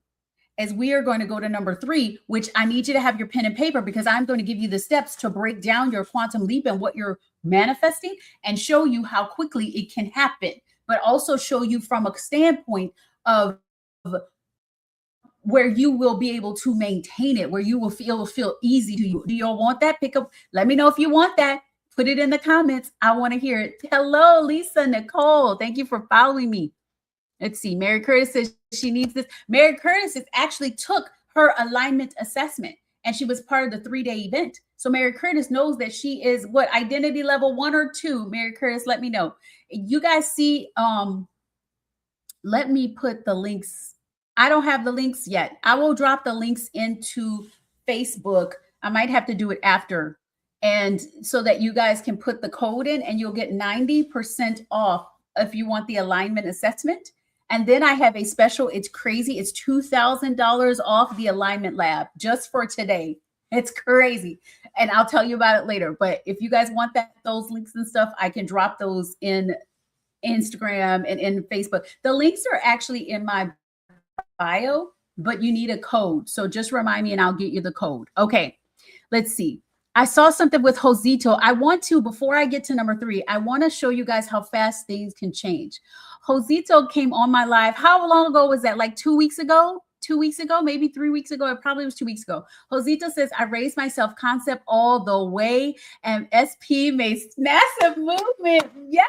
is we are going to go to number 3, which I need you to have your pen and paper, because I'm going to give you the steps to break down your quantum leap and what you're manifesting, and show you how quickly it can happen, but also show you from a standpoint of where you will be able to maintain it, where you will feel easy to you. Do y'all want that? Pick up. Let me know if you want that. Put it in the comments. I want to hear it. Hello, Lisa Nicole. Thank you for following me. Let's see. Mary Curtis says she needs this. Mary Curtis actually took her alignment assessment, and she was part of the 3-day event. So Mary Curtis knows that she is what, identity level 1 or 2. Mary Curtis, let me know. You guys see, let me put the links. I don't have the links yet. I will drop the links into Facebook. I might have to do it after. And so that you guys can put the code in, and you'll get 90% off if you want the alignment assessment. And then I have a special, it's crazy. It's $2,000 off the alignment lab just for today. It's crazy. And I'll tell you about it later. But if you guys want those links and stuff, I can drop those in Instagram and in Facebook. The links are actually in my bio, but you need a code. So just remind me and I'll get you the code. Okay, let's see. I saw something with Josito. I want to, before I get to number 3, I want to show you guys how fast things can change. Josito came on my live. How long ago was that? Like 2 weeks ago? 2 weeks ago, maybe 3 weeks ago. It probably was 2 weeks ago. Josito says, I raised my self-concept all the way, and SP makes massive movement. Yes.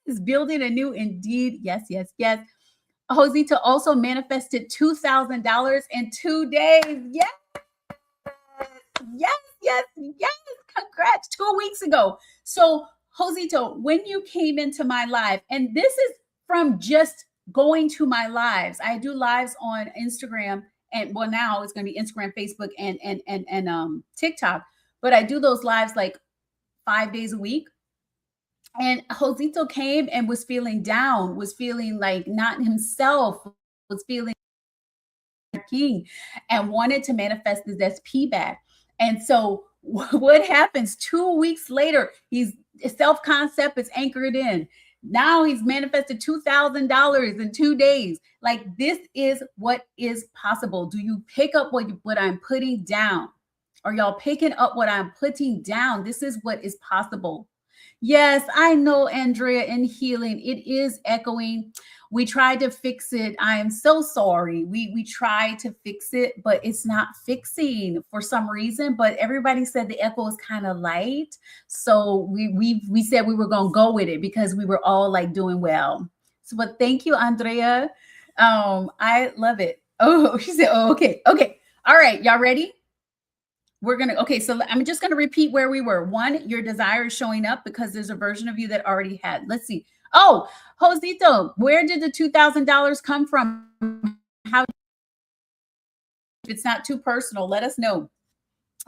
Is building a new Indeed. Yes, yes, yes. Josita also manifested $2,000 in 2 days. Yes, yes, yes, yes. Congrats. 2 weeks ago. So, Josito, when you came into my live, and this is from just going to my lives. I do lives on Instagram, and well, now it's going to be Instagram, Facebook, and TikTok. But I do those lives like 5 days a week. And Josito came and was feeling down, was feeling like not himself, was feeling king, and wanted to manifest his SP back. And so what happens 2 weeks later, his self-concept is anchored in. Now he's manifested $2,000 in 2 days. Like, this is what is possible. Do you pick up what I'm putting down? Are y'all picking up what I'm putting down? This is what is possible. Yes, I know, Andrea, in healing, it is echoing. We tried to fix it. I am so sorry. We tried to fix it, but it's not fixing for some reason. But everybody said the echo is kind of light. So we said we were going to go with it because we were all like doing well. So, but thank you, Andrea. I love it. Oh, she said, oh, okay. Okay. All right. Y'all ready? Okay, so I'm just going to repeat where we were. 1, your desire is showing up because there's a version of you that already had. Let's see. Oh, Josito, where did the $2,000 come from? How? If it's not too personal, let us know.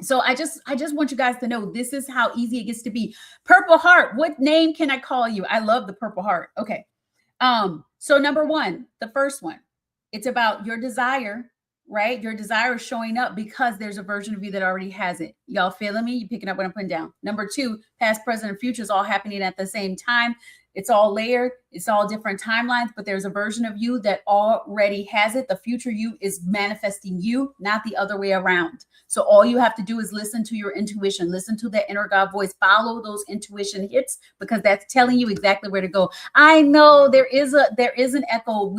So I just want you guys to know this is how easy it gets to be. Purple Heart, what name can I call you? I love the Purple Heart. Okay. So number 1, the first one, it's about your desire. Right? Your desire is showing up because there's a version of you that already has it. Y'all feeling me? You picking up what I'm putting down? Number 2, past, present, and future is all happening at the same time. It's all layered. It's all different timelines, but there's a version of you that already has it. The future you is manifesting you, not the other way around. So all you have to do is listen to your intuition, listen to that inner God voice, follow those intuition hits, because that's telling you exactly where to go. I know there is an echo.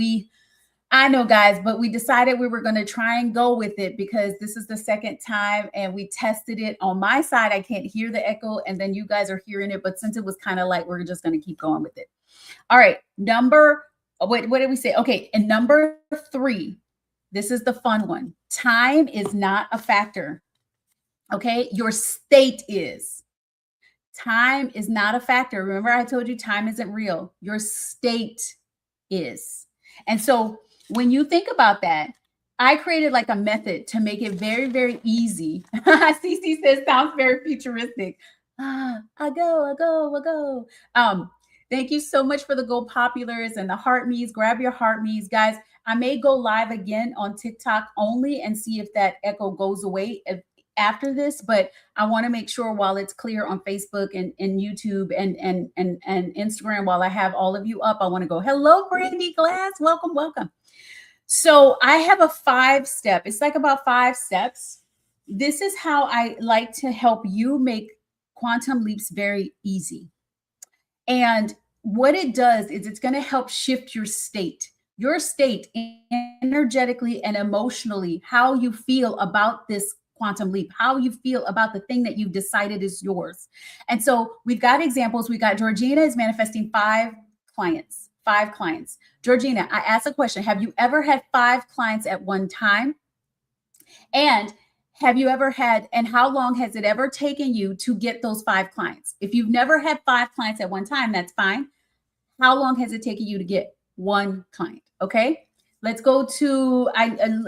I know, guys, but we decided we were going to try and go with it because this is the second time and we tested it. On my side, I can't hear the echo, and then you guys are hearing it. But since it was kind of like, we're just going to keep going with it. All right. What did we say? Okay. And number 3, this is the fun one. Time is not a factor. Okay. Your state is. Time is not a factor. Remember, I told you time isn't real. Your state is. And so when you think about that, I created like a method to make it very, very easy. CC says, sounds very futuristic. I go. Thank you so much for the Go Populars and the heart me's. Grab your heart me's, guys. I may go live again on TikTok only and see if that echo goes away after this, but I want to make sure while it's clear on Facebook and YouTube and Instagram, while I have all of you up, I want to go, hello, Brandy Glass. Welcome. So I have a 5-step. It's like about 5 steps. This is how I like to help you make quantum leaps very easy. And what it does is it's going to help shift your state. your state energetically and emotionally, how you feel about this quantum leap, how you feel about the thing that you've decided is yours. And so we've got examples. We got Georgina is manifesting 5 clients. 5 clients. Georgina, I asked a question. Have you ever had 5 clients at one time? And have you ever had, and how long has it ever taken you to get those 5 clients? If you've never had 5 clients at one time, that's fine. How long has it taken you to get 1 client? Okay. Let's go to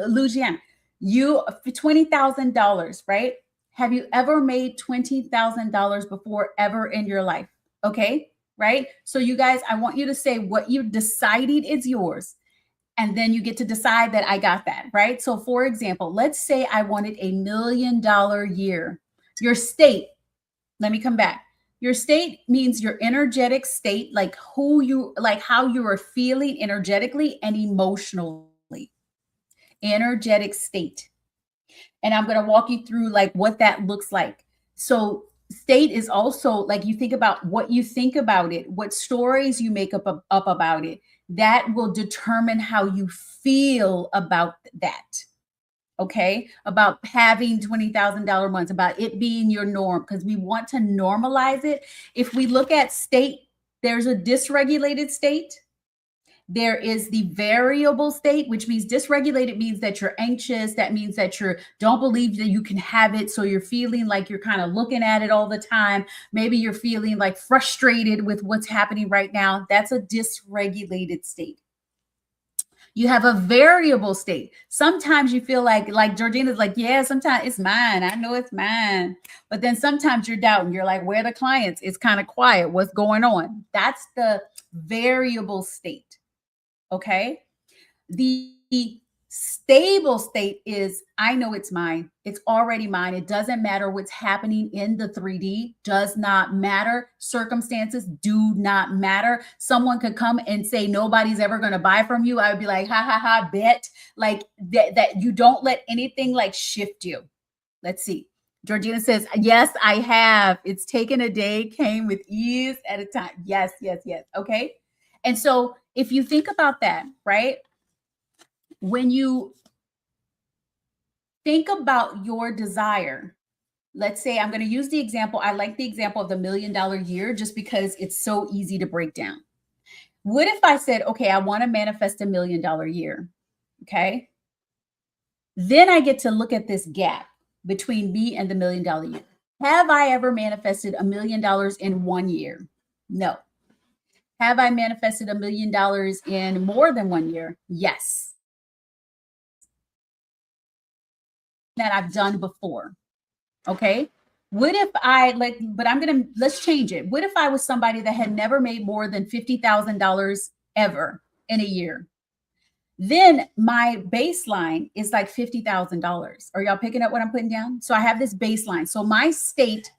Louisiana. You for $20,000, right? Have you ever made $20,000 before ever in your life? Okay. Right. So you guys, I want you to say what you decided is yours. And then you get to decide that I got that, right? So for example, let's say I wanted $1 million year. Your state, let me come back. Your state means your energetic state, like how you are feeling energetically and emotionally. Energetic state. And I'm going to walk you through like what that looks like. So state is also like you think about what you think about it, what stories you make up about it. That will determine how you feel about that. Okay, about having $20,000 months, about it being your norm, because we want to normalize it. If we look at state, there's a dysregulated state. There is the variable state, which means dysregulated means that you're anxious. That means that you don't believe that you can have it. So you're feeling like you're kind of looking at it all the time. Maybe you're feeling like frustrated with what's happening right now. That's a dysregulated state. You have a variable state. Sometimes you feel like Georgina's like, yeah, sometimes it's mine. I know it's mine. But then sometimes you're doubting. You're like, where are the clients? It's kind of quiet. What's going on? That's the variable state. Okay. The stable state is, I know it's mine. It's already mine. It doesn't matter what's happening in the 3D, does not matter. Circumstances do not matter. Someone could come and say, nobody's ever going to buy from you. I would be like, ha, ha, ha, bet. Like that you don't let anything like shift you. Let's see. Georgina says, yes, I have. It's taken a day, came with ease at a time. Yes, yes, yes. Okay. And so if you think about that, right? When you think about your desire, let's say I'm going to use the example. I like the example of the $1 million year just because it's so easy to break down. What if I said, okay, I want to manifest $1 million year? Okay. Then I get to look at this gap between me and the $1 million year. Have I ever manifested $1 million in 1 year? No. Have I manifested $1 million in more than 1 year? Yes. That I've done before. Okay. What if let's change it. What if I was somebody that had never made more than $50,000 ever in a year? Then my baseline is like $50,000. Are y'all picking up what I'm putting down? So I have this baseline. So my state,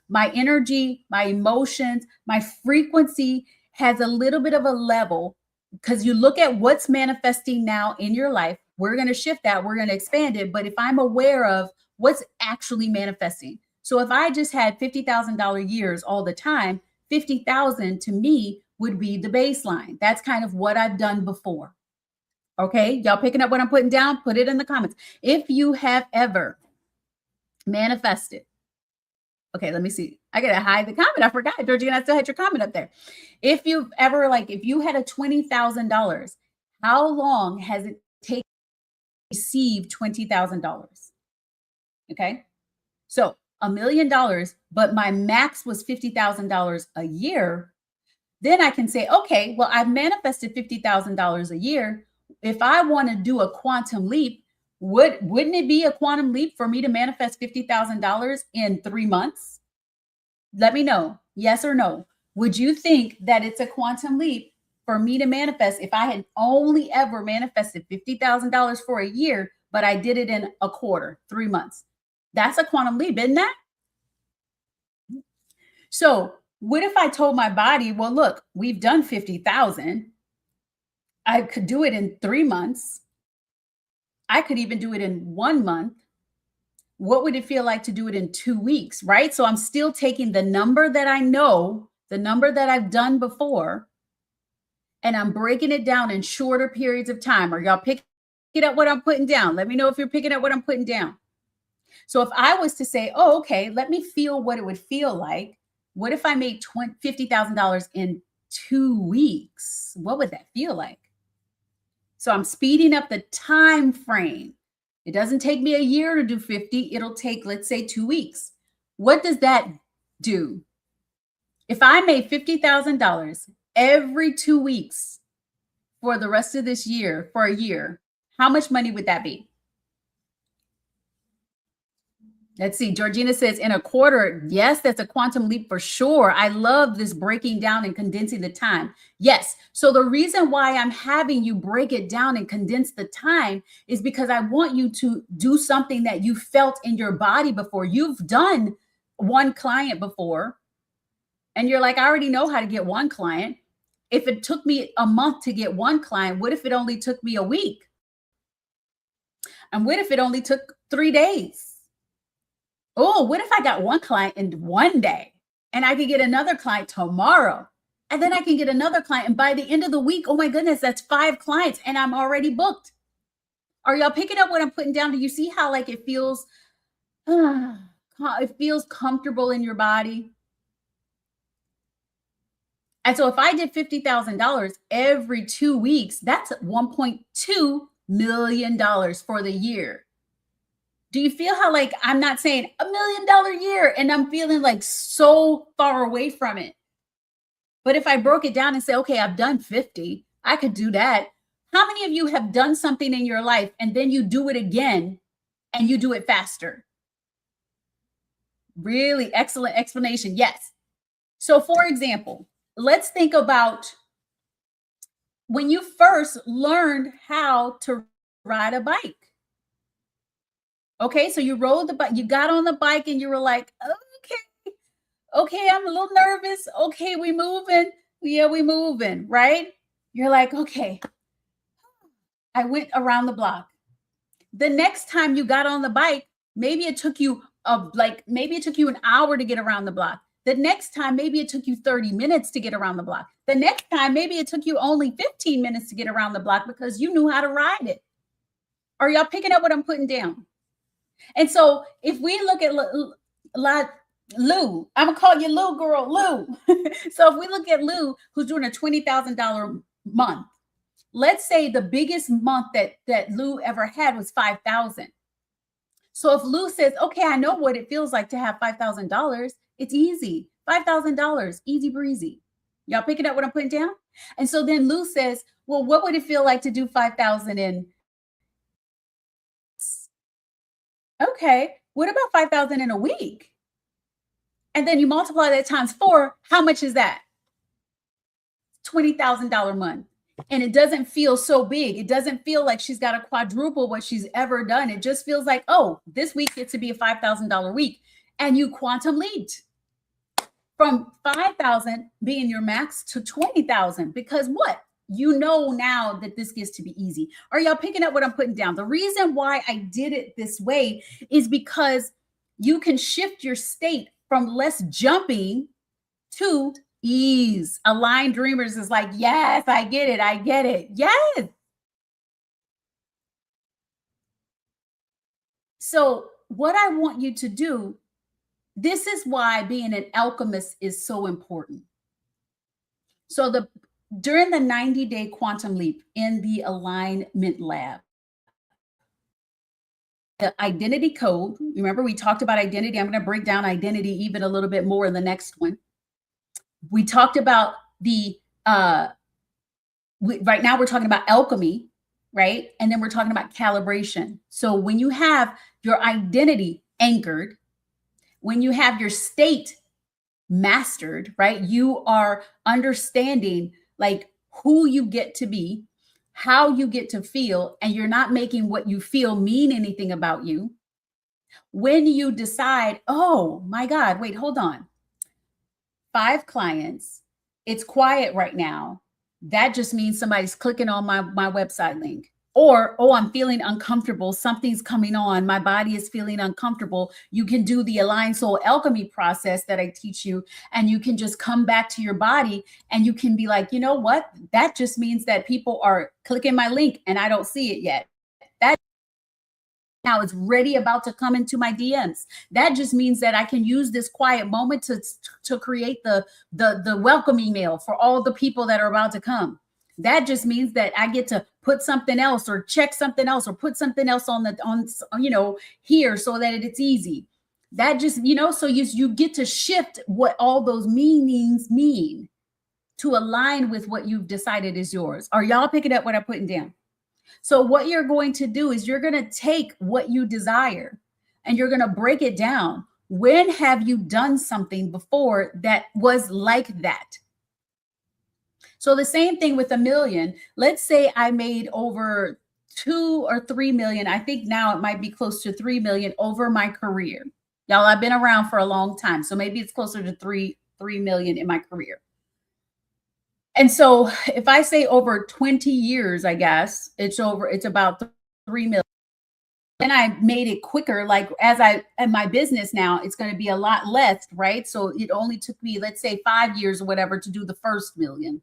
my energy, my emotions, my frequency has a little bit of a level, because you look at what's manifesting now in your life. We're going to shift that. We're going to expand it. But if I'm aware of what's actually manifesting. So if I just had $50,000 years all the time, 50,000 to me would be the baseline. That's kind of what I've done before. Okay. Y'all picking up what I'm putting down? Put it in the comments. If you have ever manifested. Okay, let me see. I got to hide the comment. I forgot, Georgina, I still had your comment up there. If you've ever, if you had a $20,000, how long has it taken to receive $20,000? Okay. So $1 million, but my max was $50,000 a year. Then I can say, okay, well, I've manifested $50,000 a year. If I want to do a quantum leap, wouldn't it be a quantum leap for me to manifest $50,000 in 3 months? Let me know. Yes or no. Would you think that it's a quantum leap for me to manifest if I had only ever manifested $50,000 for a year, but I did it in a quarter, 3 months? That's a quantum leap, isn't that? So what if I told my body, well, look, we've done 50,000. I could do it in 3 months. I could even do it in 1 month. What would it feel like to do it in 2 weeks, right? So I'm still taking the number that I know, the number that I've done before, and I'm breaking it down in shorter periods of time. Are y'all picking up what I'm putting down? Let me know if you're picking up what I'm putting down. So if I was to say, oh, okay, let me feel what it would feel like. What if I made $50,000 in 2 weeks? What would that feel like? So I'm speeding up the time frame. It doesn't take me a year to do 50. It'll take, let's say, 2 weeks. What does that do? If I made $50,000 every 2 weeks for the rest of this year, for a year, how much money would that be? Let's see. Georgina says in a quarter. Yes, that's a quantum leap for sure. I love this breaking down and condensing the time. Yes. So the reason why I'm having you break it down and condense the time is because I want you to do something that you felt in your body before. You've done one client before, and you're like, I already know how to get one client. If it took me a month to get one client, what if it only took me a week? And what if it only took 3 days? Oh, what if I got one client in one day and I could get another client tomorrow? And then I can get another client. And by the end of the week, oh my goodness, that's 5 clients and I'm already booked. Are y'all picking up what I'm putting down? Do you see how like it feels comfortable in your body? And so if I did $50,000 every 2 weeks, that's $1.2 million for the year. Do you feel how like I'm not saying $1 million year and I'm feeling like so far away from it? But if I broke it down and say, okay, I've done 50, I could do that. How many of you have done something in your life and then you do it again and you do it faster? Really excellent explanation. Yes. So for example, let's think about when you first learned how to ride a bike. Okay, so you rode the bike, you got on the bike and you were like, okay, I'm a little nervous. Okay, we moving. Yeah, we moving, right? You're like, okay, I went around the block. The next time you got on the bike, maybe it took you an hour to get around the block. The next time, maybe it took you 30 minutes to get around the block. The next time, maybe it took you only 15 minutes to get around the block because you knew how to ride it. Are y'all picking up what I'm putting down? And so if we look at Lou, I'm gonna call you Lou girl, Lou. So if we look at Lou, who's doing a $20,000 month, let's say the biggest month that Lou ever had was 5,000. So if Lou says, okay, I know what it feels like to have $5,000, it's easy. $5,000, easy breezy. Y'all picking up what I'm putting down? And so then Lou says, well, what would it feel like to do 5,000 in? Okay, what about 5,000 in a week? And then you multiply that times 4. How much is that? $20,000 month. And it doesn't feel so big. It doesn't feel like she's got to quadruple what she's ever done. It just feels like, oh, this week gets to be a $5,000 week. And you quantum leaped from 5,000 being your max to 20,000 because what? You know now that this gets to be easy. Are y'all picking up what I'm putting down? The reason why I did it this way is because you can shift your state from less jumping to ease. Aligned Dreamers is like, yes, I get it. I get it. Yes. So what I want you to do, this is why being an alchemist is so important. So during the 90-day quantum leap in the alignment lab, the identity code, remember we talked about identity. I'm going to break down identity even a little bit more in the next one. We talked about right now we're talking about alchemy, right? And then we're talking about calibration. So when you have your identity anchored, when you have your state mastered, right? You are understanding like who you get to be, how you get to feel, and you're not making what you feel mean anything about you. When you decide, oh my God, wait, hold on. 5 clients, it's quiet right now. That just means somebody's clicking on my website link. Or, oh, I'm feeling uncomfortable. Something's coming on. My body is feeling uncomfortable. You can do the Aligned Soul Alchemy process that I teach you, and you can just come back to your body and you can be like, you know what? That just means that people are clicking my link and I don't see it yet. That now it's ready about to come into my DMs. That just means that I can use this quiet moment to create the welcome email for all the people that are about to come. That just means that I get to put something else or check something else or put something else on here so that it's easy. That just, so you get to shift what all those meanings mean to align with what you've decided is yours. Are y'all picking up what I'm putting down? So what you're going to do is you're going to take what you desire and you're going to break it down. When have you done something before that was like that? So the same thing with $1 million. Let's say I made over 2 or 3 million. I think now it might be close to 3 million over my career. Y'all, I've been around for a long time. So maybe it's closer to 3 million in my career. And so if I say over 20 years, I guess it's about 3 million. And I made it quicker. Like in my business now, it's going to be a lot less, right? So it only took me, let's say 5 years or whatever to do the first million,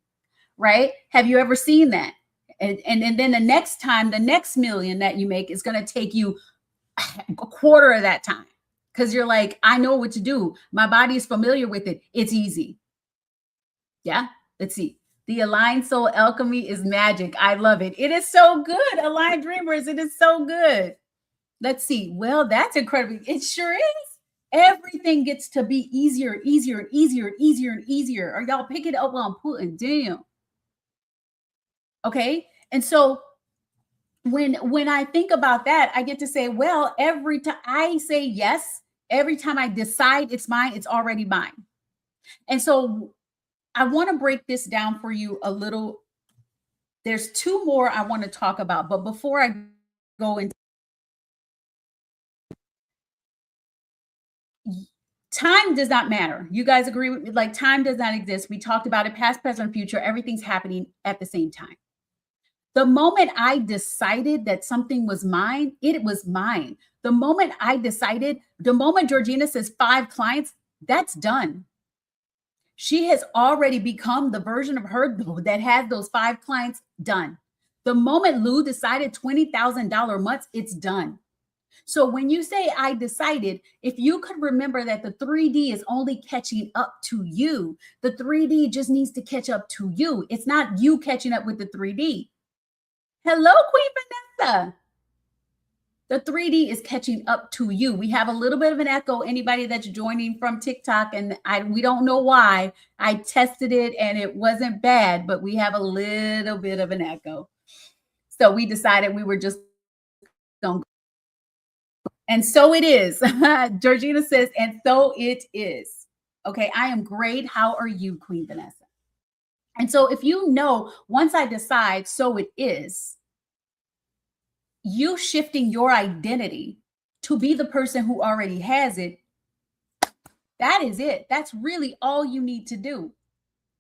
right? Have you ever seen that? And then the next time, the next million that you make is going to take you a quarter of that time. Because you're like, I know what to do. My body is familiar with it. It's easy. Yeah. Let's see. The Aligned Soul Alchemy is magic. I love it. It is so good. Aligned Dreamers, it is so good. Let's see. Well, that's incredible. It sure is. Everything gets to be easier, easier, and easier, and easier, and easier. Are y'all picking up while I'm putting down? Okay. And so when I think about that, I get to say, well, every time I say yes, every time I decide it's mine, it's already mine. And so I want to break this down for you a little. There's 2 more I want to talk about, but before I go into time does not matter. You guys agree with me? Like time does not exist. We talked about it, past, present, future. Everything's happening at the same time. The moment I decided that something was mine, it was mine. The moment Georgina says 5 clients, that's done. She has already become the version of her that has those 5 clients done. The moment Lou decided $20,000 months, it's done. So when you say I decided, if you could remember that the 3D is only catching up to you, the 3D just needs to catch up to you. It's not you catching up with the 3D. Hello, Queen Vanessa. The 3D is catching up to you. We have a little bit of an echo. Anybody that's joining from TikTok, and we don't know why. I tested it and it wasn't bad, but we have a little bit of an echo. So we decided we were just going. And so it is. Georgina says, and so it is. Okay, I am great. How are you, Queen Vanessa? And so if you know, once I decide, so it is, you shifting your identity to be the person who already has it, that is it. That's really all you need to do.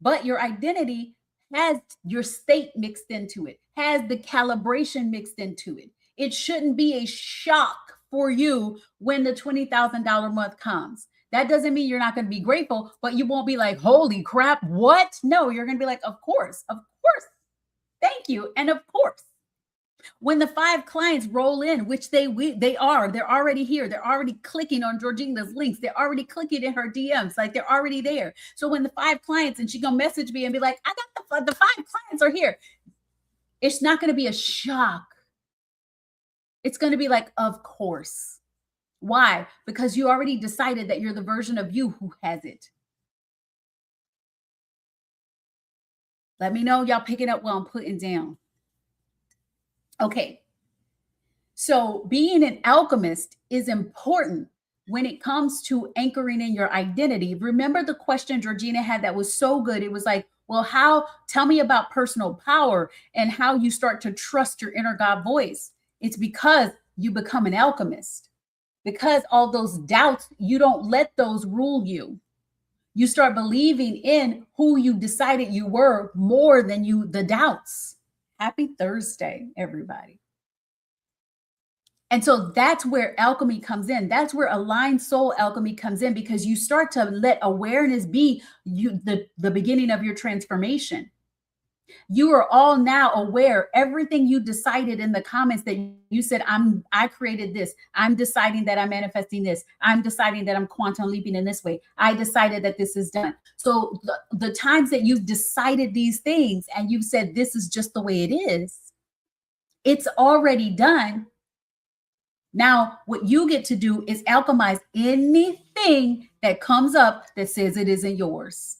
But your identity has your state mixed into it, has the calibration mixed into it. It shouldn't be a shock for you when the $20,000 month comes. That doesn't mean you're not going to be grateful, but you won't be like, holy crap, what? No, you're going to be like, of course, thank you. And of course. When the 5 clients roll in, which they're already here. They're already clicking on Georgina's links. They're already clicking in her DMs. Like they're already there. So when the 5 clients, and she gonna message me and be like, I got the 5 clients are here. It's not going to be a shock. It's going to be like, of course. Why? Because you already decided that you're the version of you who has it. Let me know y'all picking up while I'm putting down. Okay. So being an alchemist is important when it comes to anchoring in your identity. Remember the question Georgina had that was so good. It was like, well, tell me about personal power and how you start to trust your inner God voice. It's because you become an alchemist. Because all those doubts, you don't let those rule you. You start believing in who you decided you were more than the doubts. Happy Thursday, everybody. And so that's where alchemy comes in. That's where aligned soul alchemy comes in, because you start to let awareness be the beginning of your transformation. You are all now aware. Everything you decided in the comments that you said, I created this. I'm deciding that I'm manifesting this. I'm deciding that I'm quantum leaping in this way. I decided that this is done. So the times that you've decided these things and you've said, this is just the way it is, it's already done. Now, what you get to do is alchemize anything that comes up that says it isn't yours.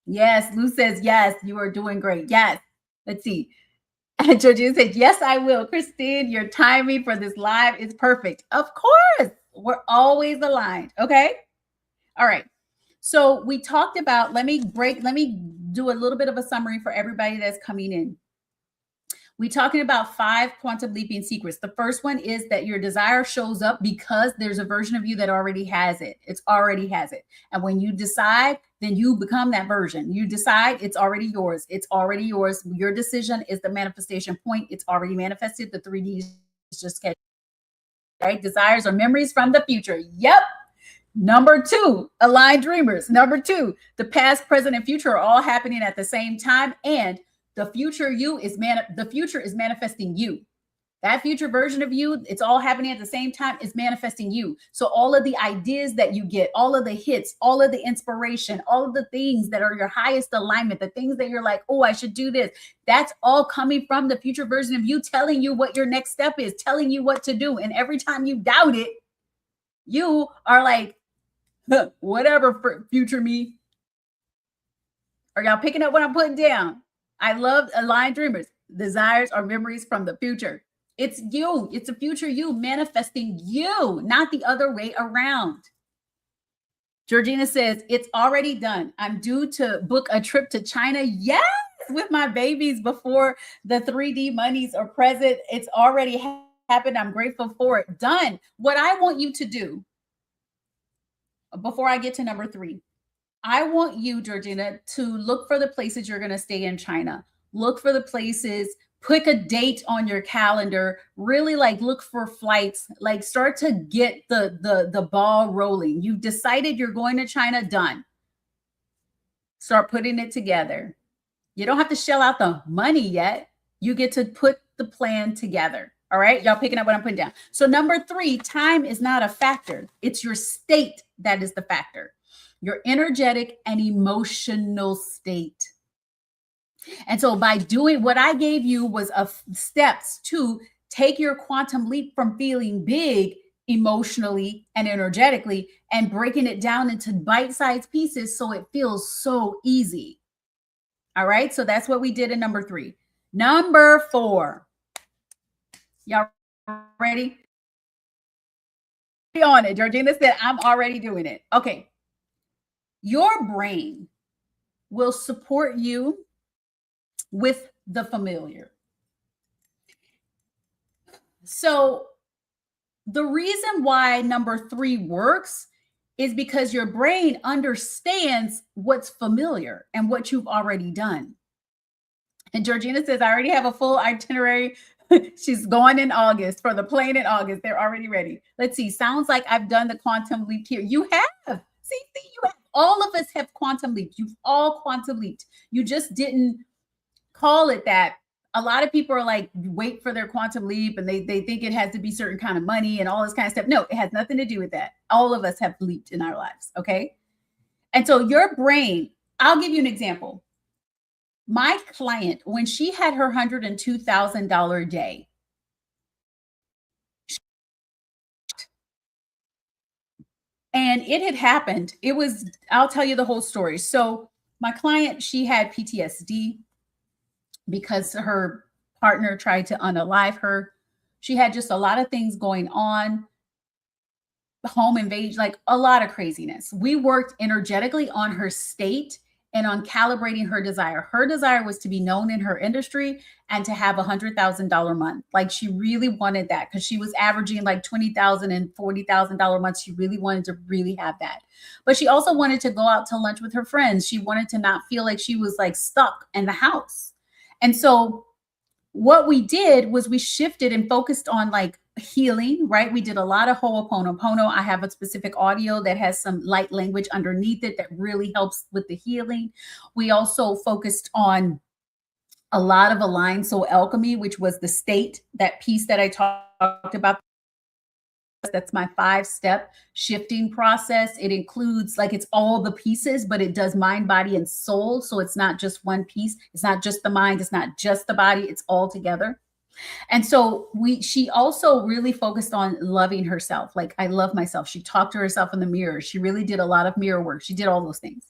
Yes, Lou says, yes, you are doing great. Yes. Let's see. And Georgina said, yes, I will. Christine, your timing for this live is perfect. Of course. We're always aligned. Okay. All right. So we talked about, let me do a little bit of a summary for everybody that's coming in. We're talking about 5 quantum leaping secrets. The first one is that your desire shows up because there's a version of you that already has it. It's already has it. And when you decide, then you become that version. You decide, it's already yours. It's already yours. Your decision is the manifestation point. It's already manifested. The 3D is just scheduled. Right? Desires are memories from the future. Yep. Number 2, aligned dreamers. Number 2, the past, present, and future are all happening at the same time. And the future you is the future is manifesting you. That future version of you, it's all happening at the same time, is manifesting you. So all of the ideas that you get, all of the hits, all of the inspiration, all of the things that are your highest alignment, the things that you're like, oh, I should do this, that's all coming from the future version of you telling you what your next step is, telling you what to do. And every time you doubt it, you are like, whatever, future me. Are y'all picking up what I'm putting down? I love aligned dreamers. Desires are memories from the future. It's you. It's a future you manifesting you, not the other way around. Georgina says, it's already done. I'm due to book a trip to China. Yes, with my babies before the 3D monies are present. It's already happened. I'm grateful for it. Done. What I want you to do, before I get to number 3, I want you, Georgina, to look for the places you're going to stay in China. Look for the places, pick a date on your calendar, really like look for flights, like start to get the ball rolling. You've decided you're going to China, done. Start putting it together. You don't have to shell out the money yet. You get to put the plan together. All right. Y'all picking up what I'm putting down. So number 3, time is not a factor. It's your state that is the factor. Your energetic and emotional state. And so by doing what I gave you was steps to take your quantum leap from feeling big emotionally and energetically and breaking it down into bite-sized pieces so it feels so easy. All right. So that's what we did in number 3. Number 4. Y'all ready? Be on it. Georgina said, I'm already doing it. Okay. Your brain will support you with the familiar. So the reason why number 3 works is because your brain understands what's familiar and what you've already done. And Georgina says, I already have a full itinerary. She's going in August for the plane in August. They're already ready. Let's see. Sounds like I've done the quantum leap here. You have. See, you have. All of us have quantum leaped. You've all quantum leaped. You just didn't call it that. A lot of people are like, wait for their quantum leap and they think it has to be certain kind of money and all this kind of stuff. No, it has nothing to do with that. All of us have leaped in our lives. Okay. And so your brain, I'll give you an example. My client, when she had her $102,000 day, and it had happened. It was, I'll tell you the whole story. So my client, she had PTSD because her partner tried to unalive her. She had just a lot of things going on, home invasion, like a lot of craziness. We worked energetically on her state and on calibrating her desire. Her desire was to be known in her industry and to have $100,000 month. Like she really wanted that because she was averaging like $20,000 and $40,000 months. She really wanted to really have that. But she also wanted to go out to lunch with her friends. She wanted to not feel like she was like stuck in the house. And so what we did was we shifted and focused on like healing, right? We did a lot of Ho'oponopono. I have a specific audio that has some light language underneath it that really helps with the healing. We also focused on a lot of aligned soul alchemy, which was the state, that piece that I talked about. That's my 5-step shifting process. It includes, like, it's all the pieces, but it does mind, body, and soul. So it's not just one piece. It's not just the mind. It's not just the body. It's all together. And so she also really focused on loving herself. Like, I love myself. She talked to herself in the mirror. She really did a lot of mirror work. She did all those things.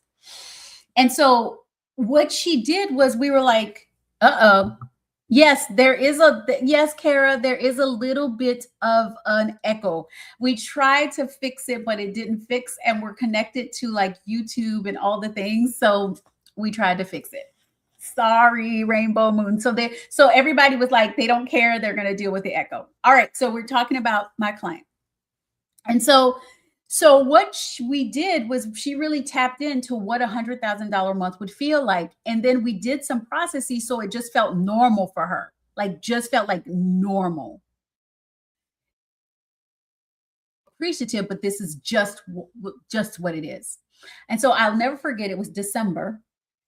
And so what she did was, we were like, uh-oh. Yes, yes, Kara, there is a little bit of an echo. We tried to fix it, but it didn't fix. And we're connected to like YouTube and all the things. So we tried to fix it. Sorry, Rainbow Moon. So everybody was like, they don't care. They're going to deal with the echo. All right. So we're talking about my client. And so what we did was, she really tapped into what $100,000 a month would feel like. And then we did some processes so it just felt normal for her, like just felt like normal. Appreciative, but this is just what it is. And so I'll never forget, it was December,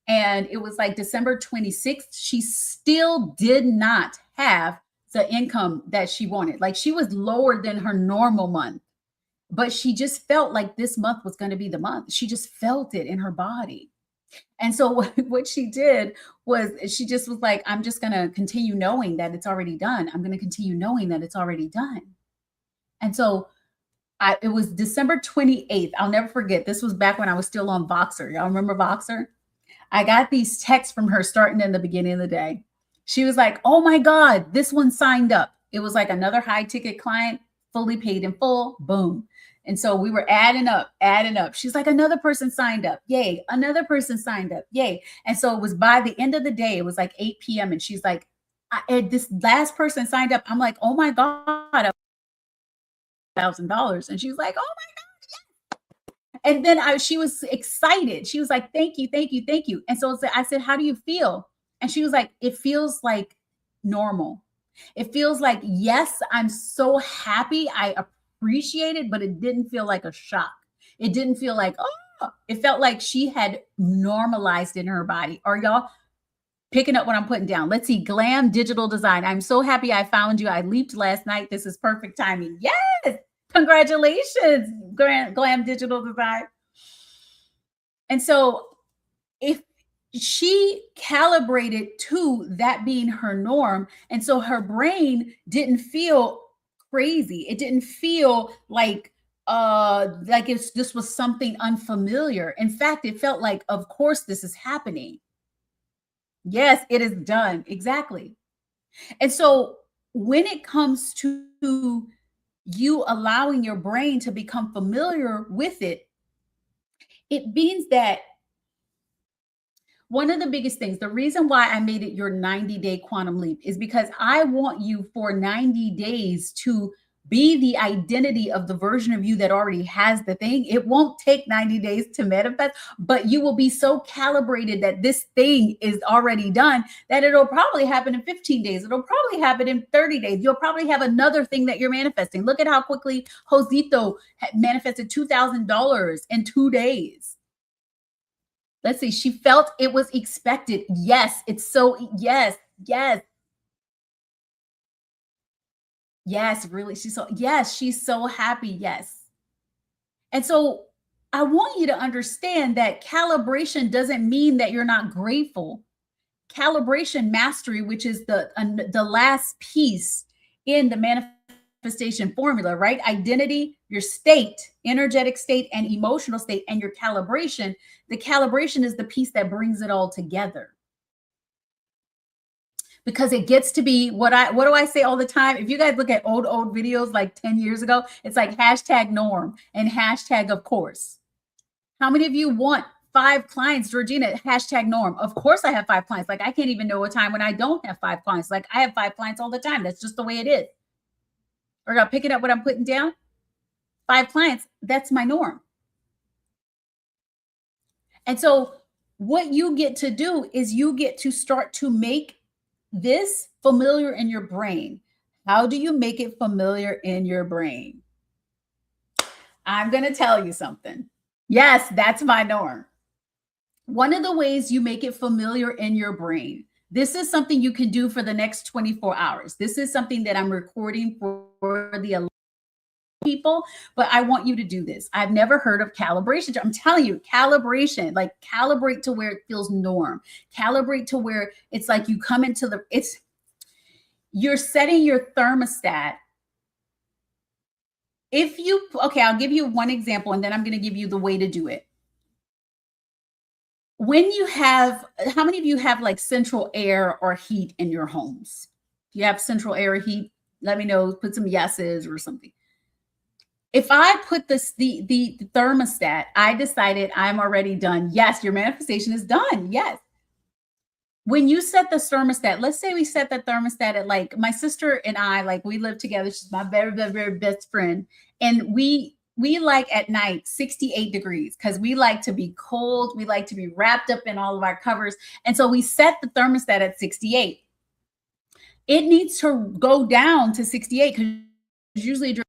and it was like December 26th. She still did not have the income that she wanted. Like, she was lower than her normal month, but she just felt like this month was going to be the month. She just felt it in her body. And so what she did was, she just was like, I'm just going to continue knowing that it's already done. I'm going to continue knowing that it's already done. And so it was December 28th. I'll never forget. This was back when I was still on Voxer. Y'all remember Voxer? I got these texts from her starting in the beginning of the day. She was like, oh my God, this one signed up. It was like another high ticket client, fully paid in full, boom. And so we were adding up. She's like, another person signed up. Yay. Another person signed up. Yay. And so it was by the end of the day, it was like 8 p.m. And she's like, this last person signed up. I'm like, oh my God, $1,000. And she's like, oh my God. And then she was excited. She was like, thank you, thank you, thank you. And so I said, how do you feel? And she was like, it feels like normal. It feels like, yes, I'm so happy. I appreciate it, but it didn't feel like a shock. It didn't feel like, oh, it felt like she had normalized in her body. Are y'all picking up what I'm putting down? Let's see. Glam Digital Design. I'm so happy I found you. I leaped last night. This is perfect timing. Yes. Congratulations, Glam Digital Design. And so if she calibrated to that being her norm, and so her brain didn't feel crazy. It didn't feel like this was something unfamiliar. In fact, it felt like, of course, this is happening. Yes, it is done. Exactly. And so when it comes to you allowing your brain to become familiar with it, it means that one of the biggest things, the reason why I made it your 90-day quantum leap, is because I want you for 90 days to be the identity of the version of you that already has the thing. It won't take 90 days to manifest, but you will be so calibrated that this thing is already done that it'll probably happen in 15 days. It'll probably happen in 30 days. You'll probably have another thing that you're manifesting. Look at how quickly Josito manifested $2,000 in 2 days. Let's see. She felt it was expected. Yes. It's so, yes. Really. She's so happy. Yes. And so I want you to understand that calibration doesn't mean that you're not grateful. Calibration mastery, which is the last piece in the manifestation formula, right? Identity, your state, energetic state, and emotional state, and your calibration. The calibration is the piece that brings it all together. Because it gets to be what do I say all the time? If you guys look at old videos like 10 years ago, it's like hashtag norm and hashtag of course. How many of you want 5 clients, Georgina? Hashtag norm. Of course I have 5 clients. Like, I can't even know a time when I don't have 5 clients. Like, I have 5 clients all the time. That's just the way it is. Or y'all picking up what I'm putting down? 5 clients, that's my norm. And so what you get to do is you get to start to make this familiar in your brain. How do you make it familiar in your brain? I'm going to tell you something. Yes, that's my norm. One of the ways you make it familiar in your brain, this is something you can do for the next 24 hours. This is something that I'm recording for the people, but I want you to do this. I've never heard of calibration. I'm telling you, calibration, like calibrate to where it feels norm. Calibrate to where it's like you come into you're setting your thermostat. Okay, I'll give you one example and then I'm going to give you the way to do it. When you have, how many of you have like central air or heat in your homes? Do you have central air or heat? Let me know, put some yeses or something. If I put the thermostat, I decided I'm already done. Yes, your manifestation is done. Yes. When you set the thermostat, let's say we set the thermostat at, like, my sister and I, like, we live together. She's my very, very, very best friend. And we like at night 68 degrees because we like to be cold. We like to be wrapped up in all of our covers. And so we set the thermostat at 68. It needs to go down to 68 because usually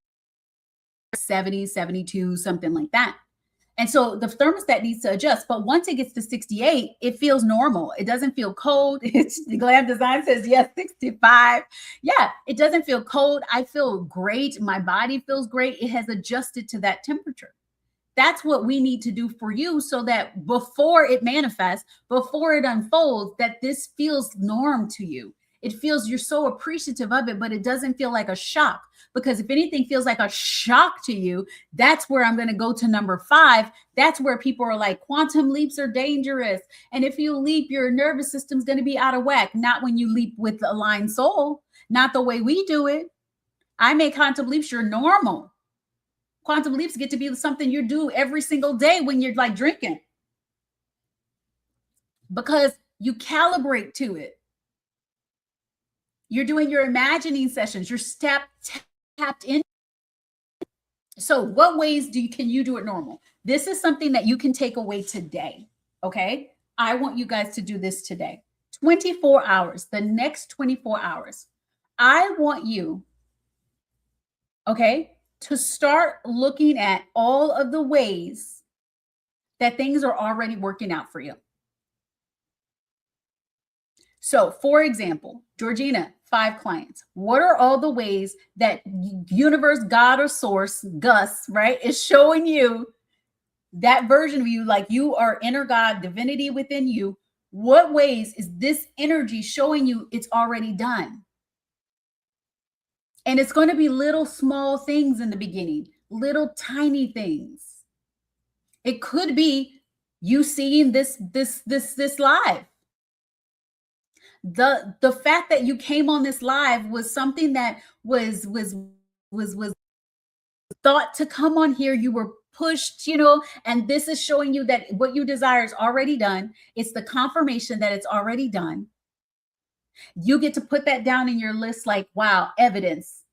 70, 72, something like that. And so the thermostat needs to adjust. But once it gets to 68, it feels normal. It doesn't feel cold. The Glam Design says, yes, 65. Yeah, it doesn't feel cold. I feel great. My body feels great. It has adjusted to that temperature. That's what we need to do for you so that before it manifests, before it unfolds, that this feels norm to you. It feels you're so appreciative of it, but it doesn't feel like a shock. Because if anything feels like a shock to you, that's where I'm going to go to number 5. That's where people are like, quantum leaps are dangerous. And if you leap, your nervous system's going to be out of whack. Not when you leap with the aligned soul, not the way we do it. I make quantum leaps, you're normal. Quantum leaps get to be something you do every single day when you're like drinking. Because you calibrate to it. You're doing your imagining sessions. You're tapped in. So what ways can you do it normal? This is something that you can take away today. Okay. I want you guys to do this today. 24 hours, the next 24 hours. I want you, okay, to start looking at all of the ways that things are already working out for you. So, for example, Georgina, 5 clients. What are all the ways that universe, God, or source, Gus, right, is showing you that version of you, like you are inner God, divinity within you? What ways is this energy showing you it's already done? And it's going to be little small things in the beginning, little tiny things. It could be you seeing this live. The fact that you came on this live was something that was thought to come on here. You were pushed, and this is showing you that what you desire is already done. It's the confirmation that it's already done. You get to put that down in your list, like, wow, evidence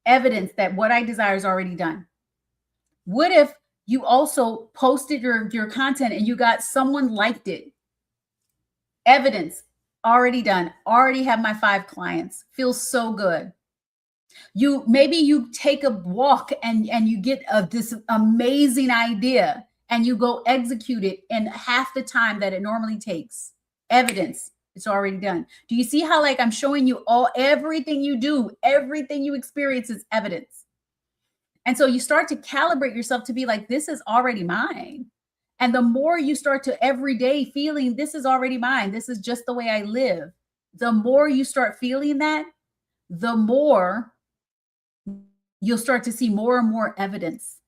that what I desire is already done. What if you also posted your content and you got someone liked it? Evidence, already done. Already have my 5 clients. Feels so good. Maybe you take a walk and you get this amazing idea and you go execute it in half the time that it normally takes. Evidence, it's already done. Do you see how, like, I'm showing you everything you do, everything you experience is evidence. And so you start to calibrate yourself to be like, this is already mine. And the more you start to every day feeling this is already mine, this is just the way I live, the more you start feeling that, the more you'll start to see more and more evidence.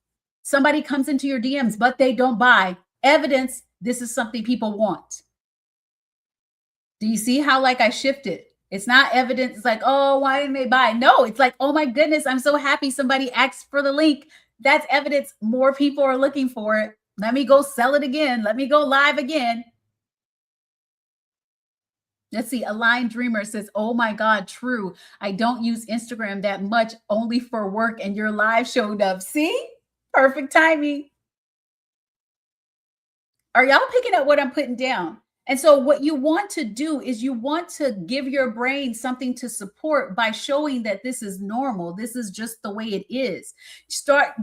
Somebody comes into your DMs, but they don't buy. Evidence, this is something people want. Do you see how, like, I shifted? It's not evidence. It's like, oh, why didn't they buy? No, it's like, oh my goodness, I'm so happy somebody asked for the link. That's evidence. More people are looking for it. Let me go sell it again. Let me go live again. Let's see. Aligned Dreamer says, oh my God, true. I don't use Instagram that much, only for work, and your live showed up. See? Perfect timing. Are y'all picking up what I'm putting down? And so what you want to do is you want to give your brain something to support by showing that this is normal. This is just the way it is.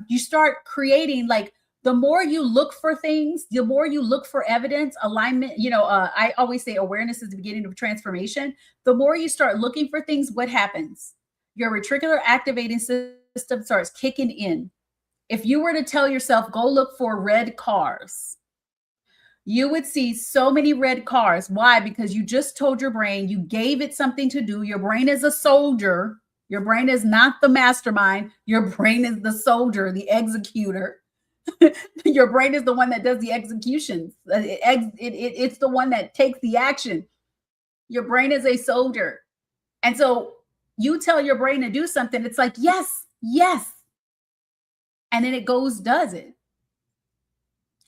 You start creating, like, the more you look for things, the more you look for evidence, alignment, I always say awareness is the beginning of transformation. The more you start looking for things, what happens? Your reticular activating system starts kicking in. If you were to tell yourself, go look for red cars, you would see so many red cars. Why? Because you just told your brain, you gave it something to do. Your brain is a soldier. Your brain is not the mastermind. Your brain is the soldier, the executor. Your brain is the one that does the executions. It's the one that takes the action. Your brain is a soldier. And so you tell your brain to do something, it's like, yes, yes. And then it goes, does it.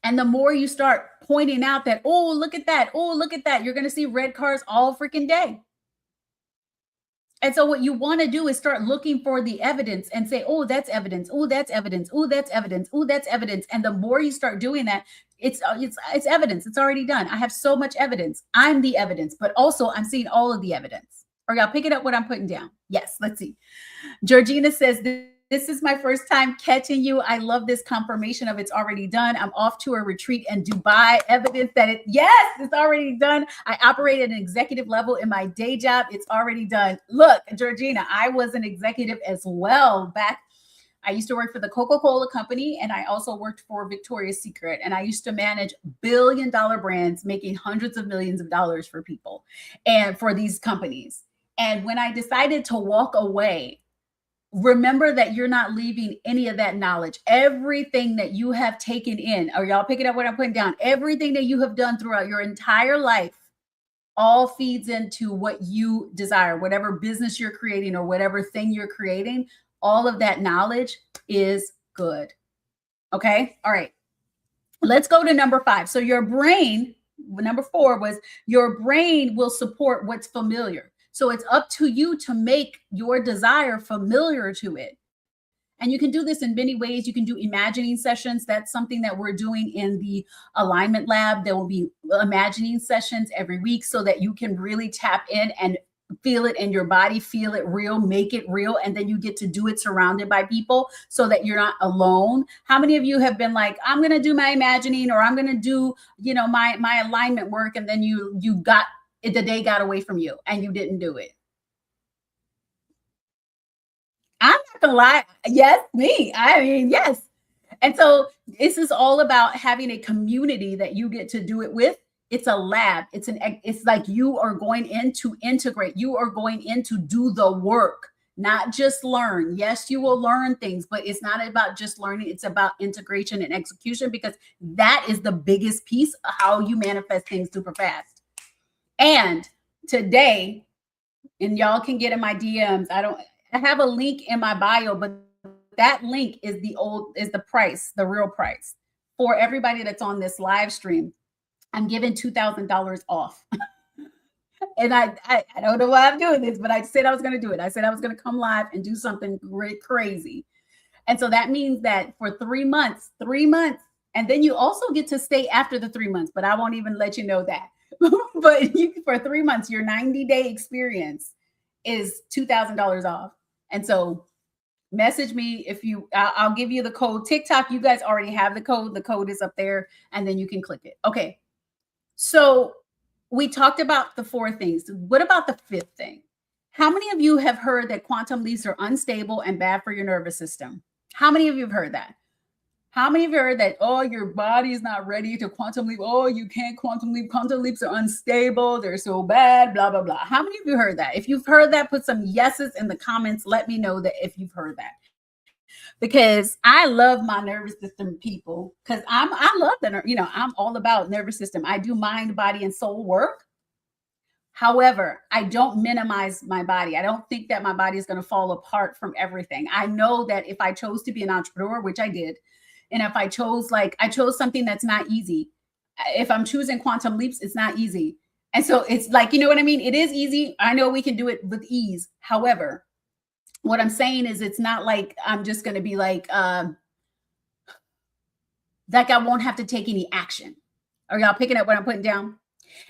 And the more you start pointing out that, oh, look at that. Oh, look at that. You're going to see red cars all freaking day. And so what you want to do is start looking for the evidence and say, oh, that's evidence. Oh, that's evidence. Oh, that's evidence. Oh, that's evidence. And the more you start doing that, it's evidence. It's already done. I have so much evidence. I'm the evidence, but also I'm seeing all of the evidence. Are y'all picking up what I'm putting down? Yes. Let's see. Georgina says, this is my first time catching you. I love this confirmation of it's already done. I'm off to a retreat in Dubai. Evidence that it's already done. I operate at an executive level in my day job. It's already done. Look, Georgina, I was an executive as well back. I used to work for the Coca-Cola company, and I also worked for Victoria's Secret. And I used to manage billion-dollar brands, making hundreds of millions of dollars for people and for these companies. And when I decided to walk away, remember that you're not leaving any of that knowledge. Everything that you have taken in, are y'all picking up what I'm putting down? Everything that you have done throughout your entire life all feeds into what you desire, whatever business you're creating or whatever thing you're creating. All of that knowledge is good. Okay. All right. Let's go to number 5. So your brain, number 4 was your brain will support what's familiar. So it's up to you to make your desire familiar to it. And you can do this in many ways. You can do imagining sessions. That's something that we're doing in the alignment lab. There will be imagining sessions every week so that you can really tap in and feel it in your body, feel it real, make it real. And then you get to do it surrounded by people so that you're not alone. How many of you have been like, I'm going to do my imagining, or I'm going to do, my alignment work. And then the day got away from you and you didn't do it? I'm not gonna lie. Yes, me. I mean, yes. And so this is all about having a community that you get to do it with. It's a lab. It's like you are going in to integrate. You are going in to do the work, not just learn. Yes, you will learn things, but it's not about just learning. It's about integration and execution, because that is the biggest piece of how you manifest things super fast. And today, and y'all can get in my DMs. I have a link in my bio, but that link is the price, the real price. For everybody that's on this live stream, I'm giving $2,000 off. And I don't know why I'm doing this, but I said I was going to do it. I said I was going to come live and do something great, crazy. And so that means that for 3 months, and then you also get to stay after the 3 months, but I won't even let you know that. But for 3 months, your 90-day experience is $2,000 off. And so message me I'll give you the code. TikTok, you guys already have the code. The code is up there, and then you can click it. Okay. So we talked about the 4 things. What about the 5th thing? How many of you have heard that quantum leaps are unstable and bad for your nervous system? How many of you have heard that? How many of you heard that, oh, your body is not ready to quantum leap? Oh, you can't quantum leap. Quantum leaps are unstable. They're so bad, blah, blah, blah. How many of you heard that? If you've heard that, put some yeses in the comments. Let me know that if you've heard that. Because I love my nervous system people, because I love that, I'm all about nervous system. I do mind, body, and soul work. However, I don't minimize my body. I don't think that my body is going to fall apart from everything. I know that if I chose to be an entrepreneur, which I did, and if I chose something that's not easy. If I'm choosing quantum leaps, it's not easy. And so it's like, you know what I mean? It is easy. I know we can do it with ease. However, what I'm saying is it's not like I'm just going to be like I won't have to take any action. Are y'all picking up what I'm putting down?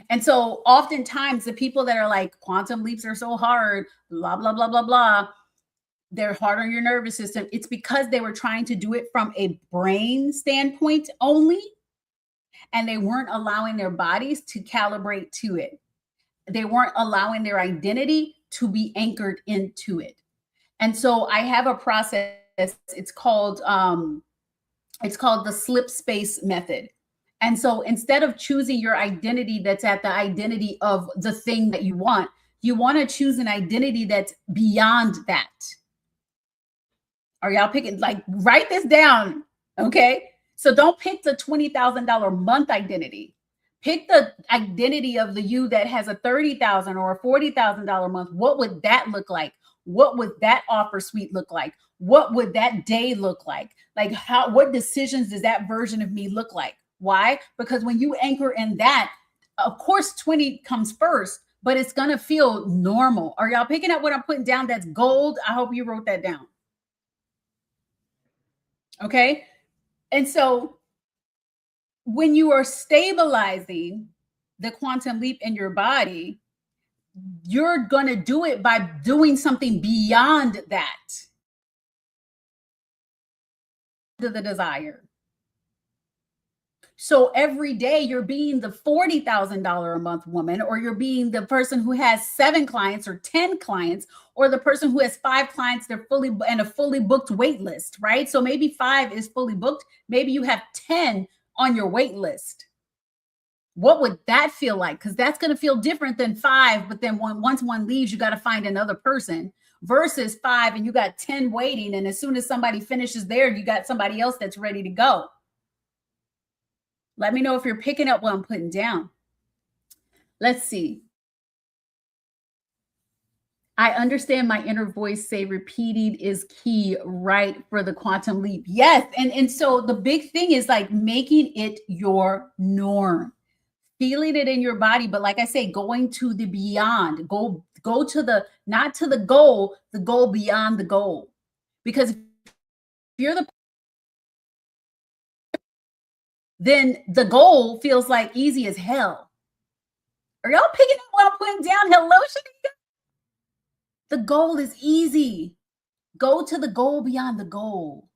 And so oftentimes the people that are like, quantum leaps are so hard, blah, blah, blah, blah, blah, they're hard on your nervous system. It's because they were trying to do it from a brain standpoint only, and they weren't allowing their bodies to calibrate to it. They weren't allowing their identity to be anchored into it. And so I have a process. It's called the slip space method. And so instead of choosing your identity that's at the identity of the thing that you want to choose an identity that's beyond that. Are y'all picking? Like, write this down, okay? So don't pick the $20,000 month identity. Pick the identity of the you that has a $30,000 or a $40,000 month. What would that look like? What would that offer suite look like? What would that day look like? Like, what decisions does that version of me look like? Why? Because when you anchor in that, of course, 20 comes first, but it's going to feel normal. Are y'all picking up what I'm putting down? That's gold. I hope you wrote that down. Okay. And so when you are stabilizing the quantum leap in your body, you're going to do it by doing something beyond that, to the desire. So every day you're being the $40,000 a month woman, or you're being the person who has 7 clients or 10 clients, or the person who has 5 clients, they're fully and a fully booked wait list, right? So maybe 5 is fully booked. Maybe you have 10 on your wait list. What would that feel like? Because that's going to feel different than 5. But then once one leaves, you got to find another person, versus 5 and you got 10 waiting. And as soon as somebody finishes there, you got somebody else that's ready to go. Let me know if you're picking up what I'm putting down. Let's see. I understand my inner voice say repeating is key, right, for the quantum leap. Yes. And so the big thing is like making it your norm, feeling it in your body. But like I say, going to the beyond, go to the, not to the goal beyond the goal. Because if you're then the goal feels like easy as hell. Are y'all picking up what I'm putting down? Hello, Shanika? The goal is easy. Go to the goal beyond the goal.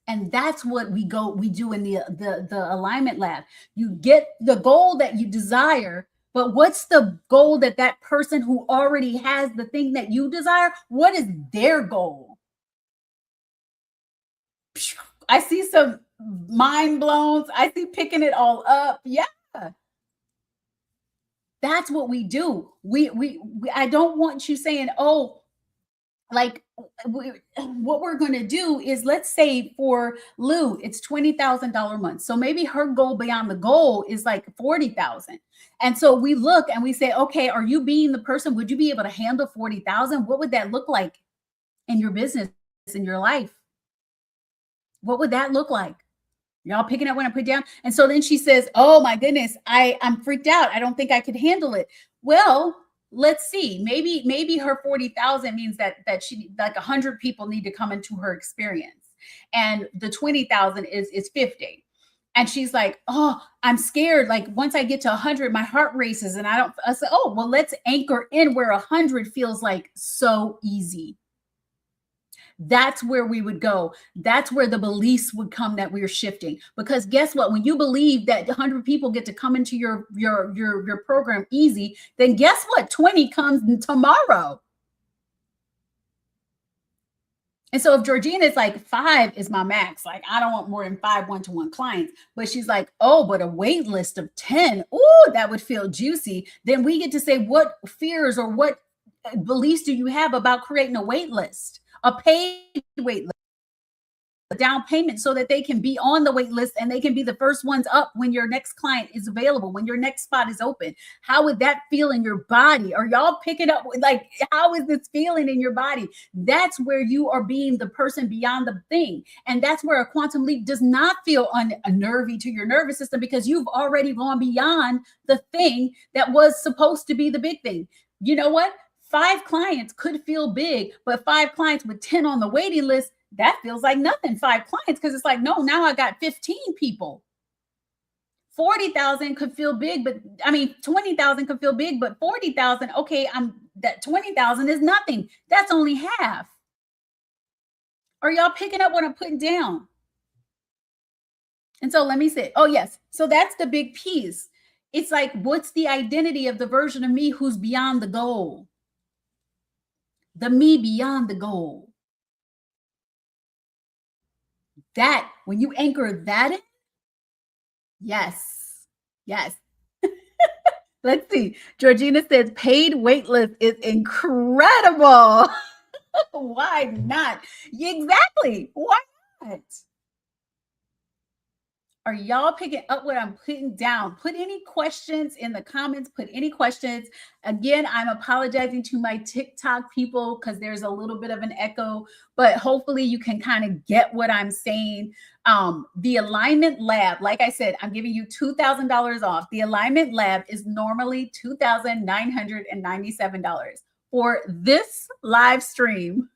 And that's what we do in the alignment lab. You get the goal that you desire, but what's the goal that person who already has the thing that you desire, what is their goal? I see some mind blown. I see picking it all up. Yeah. That's what we do. I don't want you saying, oh, like what we're going to do is, let's say for Lou, it's $20,000 a month. So maybe her goal beyond the goal is like 40,000. And so we look and we say, okay, are you being the person? Would you be able to handle 40,000? What would that look like in your business, in your life? What would that look like? Y'all picking up what I put down? And so then she says, oh my goodness, I'm freaked out. I don't think I could handle it. Well, let's see. Maybe her 40,000 means that she, like 100 people need to come into her experience. And the 20,000 is 50. And she's like, oh, I'm scared. Like once I get to 100, my heart races. And I said, oh, well, let's anchor in where 100 feels like so easy. That's where we would go. That's where the beliefs would come that we're shifting. Because guess what? When you believe that 100 people get to come into your program easy, then guess what? 20 comes tomorrow. And so if Georgina is like 5 is my max, like I don't want more than 5 one-to-one clients, but she's like, oh, but a wait list of 10, oh, that would feel juicy. Then we get to say, what fears or what beliefs do you have about creating a wait list? A paid wait list, a down payment, so that they can be on the wait list and they can be the first ones up when your next client is available, when your next spot is open. How would that feel in your body? Are y'all picking up? Like, how is this feeling in your body? That's where you are being the person beyond the thing. And that's where a quantum leap does not feel unnervy to your nervous system, because you've already gone beyond the thing that was supposed to be the big thing. You know what? 5 clients could feel big, but 5 clients with 10 on the waiting list, that feels like nothing. 5 clients, because it's like, no, now I got 15 people. 40,000 could feel big, but I mean, 20,000 could feel big, but 40,000, okay, that 20,000 is nothing. That's only half. Are y'all picking up what I'm putting down? And so let me say, oh, yes. So that's the big piece. It's like, what's the identity of the version of me who's beyond the goal? The me beyond the goal. That, when you anchor that in, yes, yes. Let's see. Georgina says paid waitlist is incredible. Why not? Exactly. Why not? Are y'all picking up what I'm putting down? Put any questions in the comments. Put any questions. Again, I'm apologizing to my TikTok people because there's a little bit of an echo, but hopefully you can kind of get what I'm saying. The Alignment Lab, like I said, I'm giving you $2,000 off. The Alignment Lab is normally $2,997. For this live stream,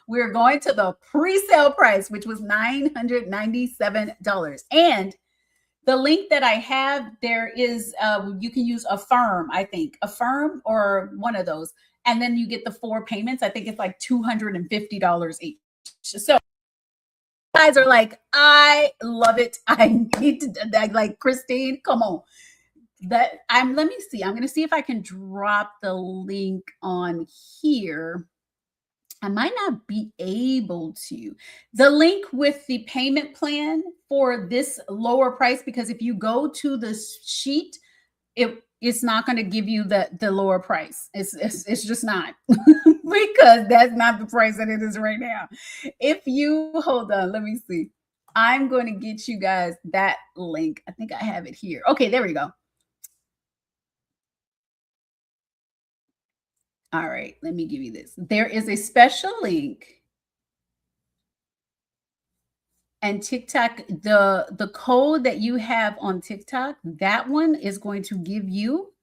we're going to the pre-sale price, which was $997. And the link that I have there is, you can use Affirm, I think. Affirm or one of those. And then you get the 4 payments. I think it's like $250 each. So guys are like, I love it. I need to, like, Christine, come on. Let me see. I'm going to see if I can drop the link on here. I might not be able to. The link with the payment plan for this lower price, because if you go to the sheet, it's not going to give you the lower price. It's just not because that's not the price that it is right now. If you hold on, let me see. I'm going to get you guys that link. I think I have it here. Okay, there we go. All right, let me give you this. There is a special link, and TikTok, the code that you have on TikTok, that one is going to give you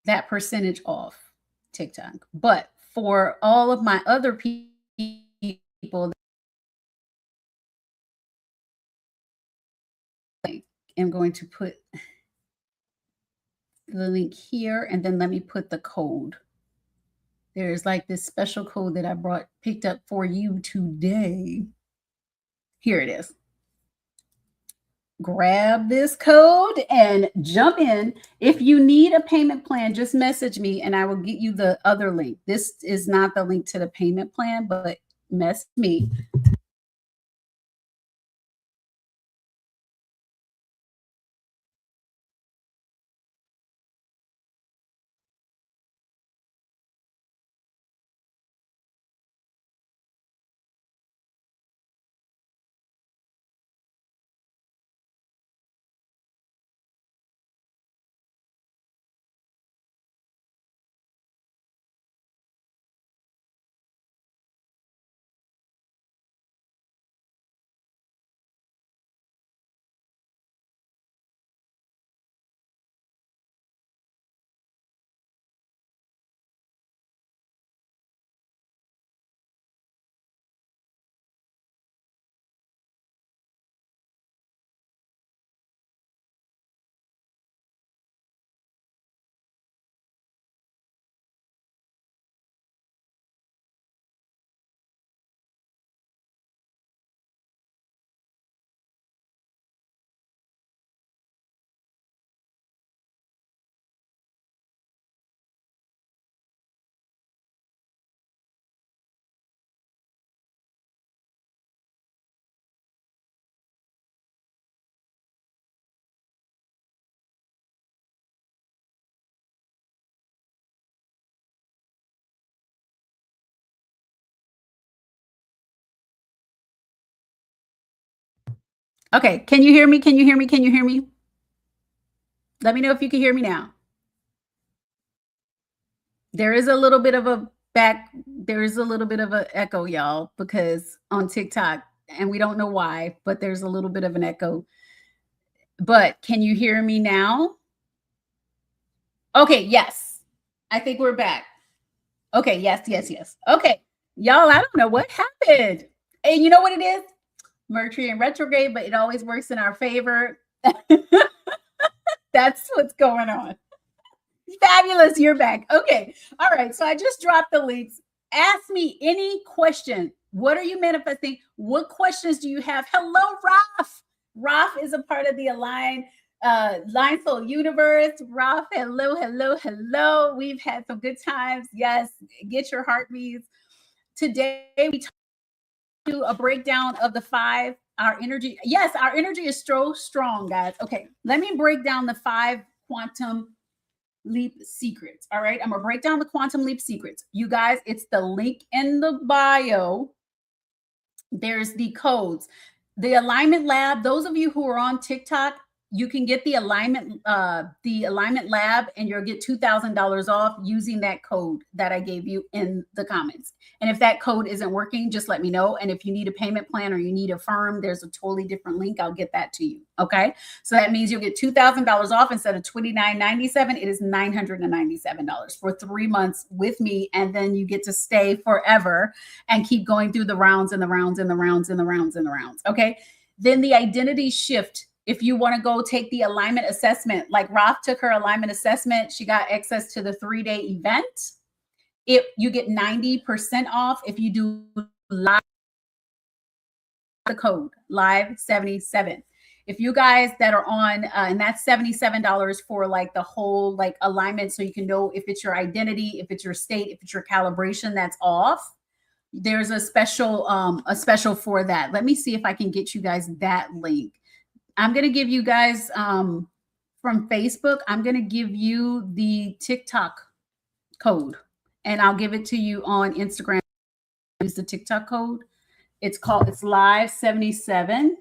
that percentage off TikTok. But for all of my other people, I'm going to put the link here, and then let me put the code. There's like this special code that I picked up for you today. Here it is. Grab this code and jump in. If you need a payment plan, just message me and I will get you the other link. This is not the link to the payment plan, but message me. Okay, can you hear me? Can you hear me? Can you hear me? Let me know if you can hear me now. There is a little bit of a echo, y'all, because on TikTok, and we don't know why, but there's a little bit of an echo. But can you hear me now? Okay, yes. I think we're back. Okay, yes. Okay, y'all, I don't know what happened. And you know what it is? Mercury in retrograde, but it always works in our favor. That's what's going on. Fabulous, you're back. Okay. All right. So I just dropped the links. Ask me any question. What are you manifesting? What questions do you have? Hello, Raf. Raf is a part of the Line Soul universe. Raf, hello, hello, hello. We've had some good times. Yes, get your heartbeats. Today we do a breakdown of the 5. Our energy, yes, our energy is so strong, guys. Okay, let me break down the 5 quantum leap secrets. All right, I'm gonna break down the quantum leap secrets. You guys, it's the link in the bio. There's the codes. The alignment lab, those of you who are on TikTok, you can get the alignment lab, and you'll get $2,000 off using that code that I gave you in the comments. And if that code isn't working, just let me know. And if you need a payment plan or you need a firm, there's a totally different link. I'll get that to you. Okay. So that means you'll get $2,000 off instead of $29.97. It is $997 for 3 months with me. And then you get to stay forever and keep going through the rounds and the rounds and the rounds and the rounds and the rounds. Okay. Then the identity shift. If you want to go take the alignment assessment, like Raf took her alignment assessment, she got access to the 3-day event. You get 90% off if you do live, the code live 77. If you guys that are on, and that's $77 for like the whole like alignment, so you can know if it's your identity, if it's your state, if it's your calibration, that's off. There's a special for that. Let me see if I can get you guys that link. I'm going to give you guys from Facebook, I'm going to give you the TikTok code, and I'll give it to you on Instagram. Use the TikTok code. It's live 77.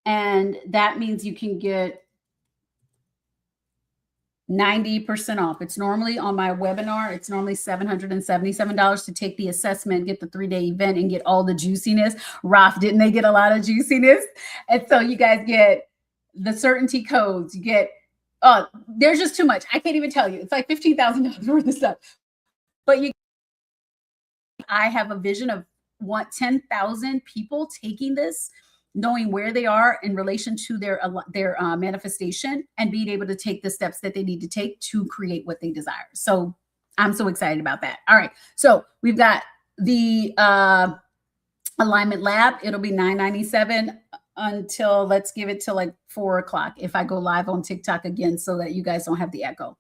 And that means you can get 90% off. It's normally on my webinar. It's normally $777 to take the assessment, get the 3-day event, and get all the juiciness. Raf, didn't they get a lot of juiciness? And so you guys get the certainty codes. You get, there's just too much. I can't even tell you. It's like $15,000 worth of stuff. But I have a vision of 10,000 people taking this, knowing where they are in relation to their manifestation, and being able to take the steps that they need to take to create what they desire. So I'm so excited about that. All right. So we've got the alignment lab. It'll be $997 until, let's give it to like 4 o'clock if I go live on TikTok again, so that you guys don't have the echo.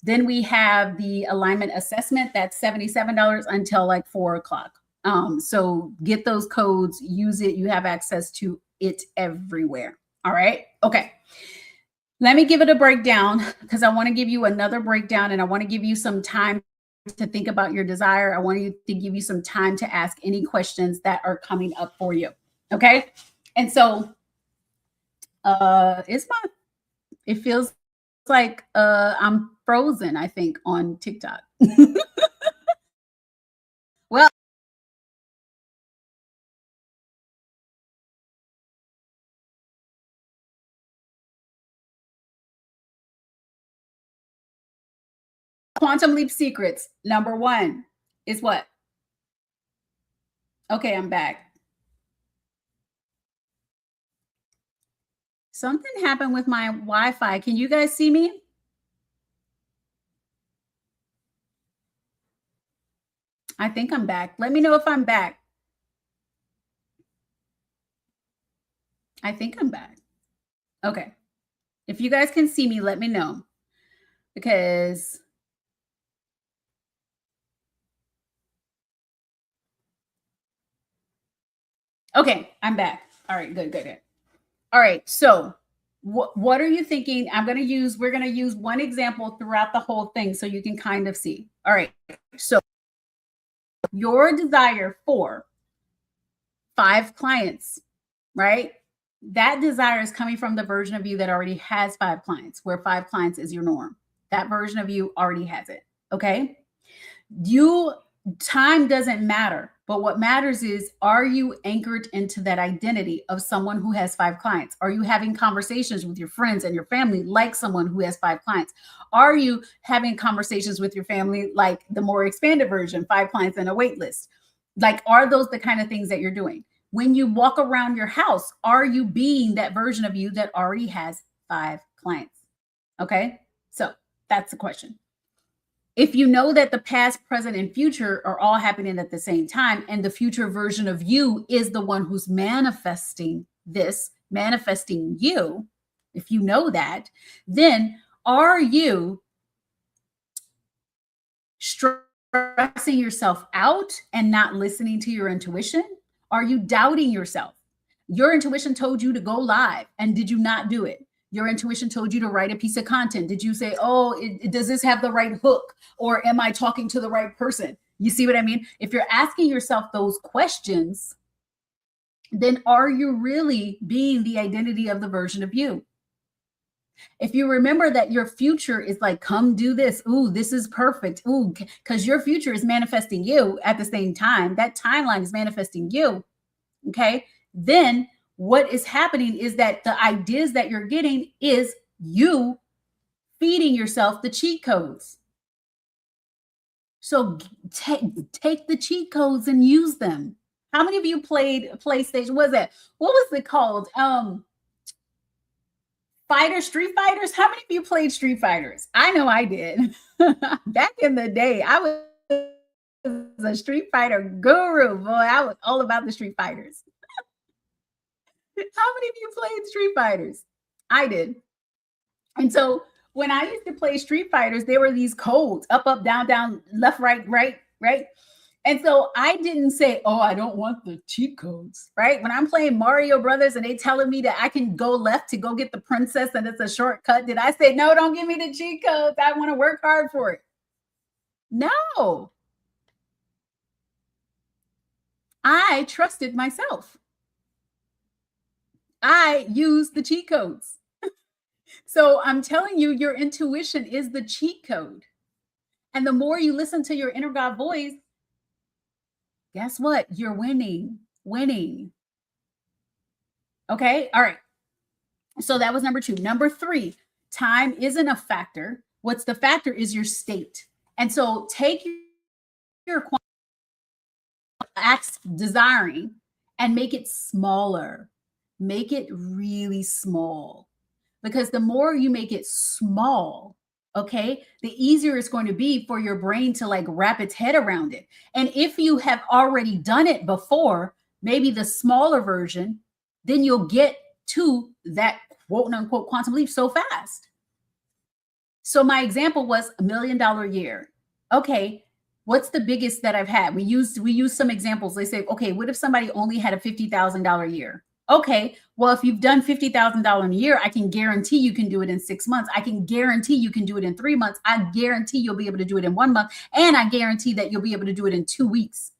Then we have the alignment assessment. That's $77 until like 4 o'clock. So get those codes, use it. You have access to it everywhere. All right. Okay. Let me give it a breakdown, because I want to give you another breakdown, and I want to give you some time to think about your desire. I want to give you some time to ask any questions that are coming up for you. Okay. And so, it feels like, I'm frozen, I think, on TikTok. Well, quantum leap secrets. Number 1 is what? Okay, I'm back. Something happened with my Wi-Fi. Can you guys see me? I think I'm back. Let me know if I'm back. I think I'm back. Okay. If you guys can see me, let me know. Because okay, I'm back. All right, good. All right, so what are you thinking? We're going to use one example throughout the whole thing so you can kind of see. All right, so your desire for 5 clients, right? That desire is coming from the version of you that already has 5 clients, where 5 clients is your norm. That version of you already has it. Okay. Time doesn't matter, but what matters is, are you anchored into that identity of someone who has 5 clients? Are you having conversations with your friends and your family like someone who has 5 clients? Are you having conversations with your family like the more expanded version, 5 clients and a wait list? Like, are those the kind of things that you're doing? When you walk around your house, are you being that version of you that already has 5 clients? Okay. So that's the question. If you know that the past, present, and future are all happening at the same time, and the future version of you is the one who's manifesting this, manifesting you, if you know that, then are you stressing yourself out and not listening to your intuition? Are you doubting yourself? Your intuition told you to go live, and did you not do it? Your intuition told you to write a piece of content. Did you say, oh, does this have the right hook? Or am I talking to the right person? You see what I mean? If you're asking yourself those questions, then are you really being the identity of the version of you? If you remember that your future is like, come do this. Ooh, this is perfect. Ooh, because your future is manifesting you at the same time. That timeline is manifesting you. Okay. Then what is happening is that the ideas that you're getting is you feeding yourself the cheat codes. So take the cheat codes and use them. How many of you played PlayStation? What was it called? Street Fighters. How many of you played Street Fighters? I know I did. Back in the day, I was a Street Fighter guru. Boy, I was all about the Street Fighters. How many of you played Street Fighters? I did. And so when I used to play Street Fighters, there were these codes: up, up, down, down, left, right, right, right. And so I didn't say, oh, I don't want the cheat codes, right? When I'm playing Mario Brothers and they telling me that I can go left to go get the princess and it's a shortcut, did I say, no, don't give me the cheat codes. I want to work hard for it. No. I trusted myself. I used the cheat codes. So I'm telling you, your intuition is the cheat code. And the more you listen to your inner God voice, guess what? You're winning. Okay. All right. So that was number 2. Number 3, time isn't a factor. What's the factor is your state. And so take your acts desiring and make it smaller. Make it really small. Because the more you make it small, okay, the easier it's going to be for your brain to like wrap its head around it. And if you have already done it before, maybe the smaller version, then you'll get to that quote unquote quantum leap so fast. So my example was $1 million year. Okay, what's the biggest that I've had? We use some examples. They say, okay, what if somebody only had a $50,000 year? Okay, well, if you've done $50,000 in a year, I can guarantee you can do it in 6 months. I can guarantee you can do it in 3 months. I guarantee you'll be able to do it in 1 month. And I guarantee that you'll be able to do it in 2 weeks.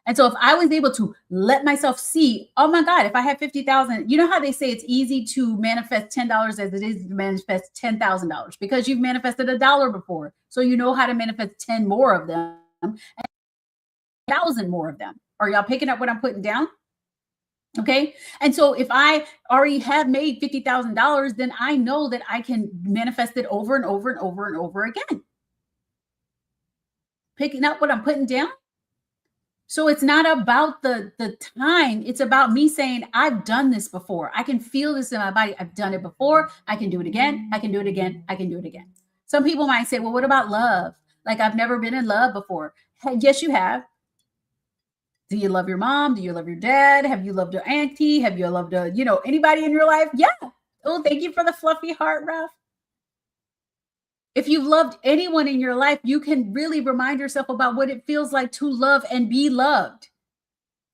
And so if I was able to let myself see, oh my God, if I have 50,000, you know how they say it's easy to manifest $10 as it is to manifest $10,000 because you've manifested $1 before. So you know how to manifest 10 more of them and 1,000 more of them. Are y'all picking up what I'm putting down? Okay. And so if I already have made $50,000, then I know that I can manifest it over and over and over and over again. Picking up what I'm putting down. So it's not about the time. It's about me saying, I've done this before. I can feel this in my body. I've done it before. I can do it again. I can do it again. I can do it again. Some people might say, well, what about love? Like I've never been in love before. Yes, you have. Do you love your mom? Do you love your dad? Have you loved your auntie? Have you loved anybody in your life? Yeah. Oh, thank you for the fluffy heart, Ralph. If you've loved anyone in your life, you can really remind yourself about what it feels like to love and be loved.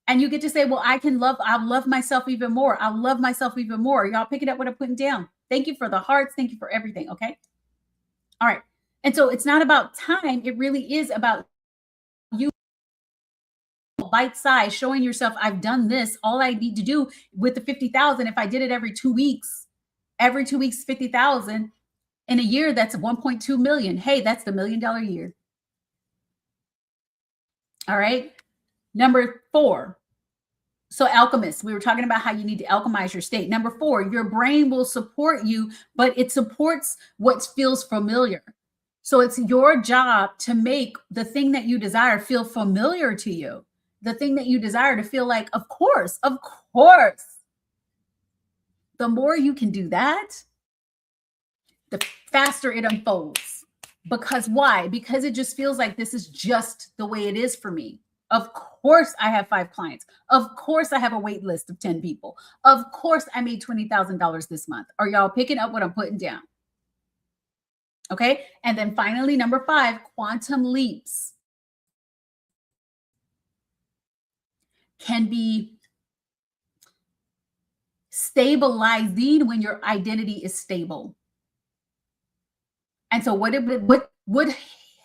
And you get to say, well, I'll love myself even more. I'll love myself even more. Y'all picking up what I'm putting down. Thank you for the hearts. Thank you for everything. Okay. All right. And so it's not about time. It really is about you. Bite size, showing yourself, I've done this. All I need to do with the 50,000, if I did it every 2 weeks, 50,000 in a year, that's 1.2 million. Hey, that's the $1 million year. All right. Number 4. So alchemists, we were talking about how you need to alchemize your state. Number 4, your brain will support you, but it supports what feels familiar. So it's your job to make the thing that you desire feel familiar to you. the thing that you desire, to feel like, of course, the more you can do that, the faster it unfolds. Because why? Because it just feels like this is just the way it is for me. Of course, I have 5 clients. Of course, I have a wait list of 10 people. Of course, I made $20,000 this month. Are y'all picking up what I'm putting down? Okay. And then finally, number 5, quantum leaps can be stabilizing when your identity is stable. And so what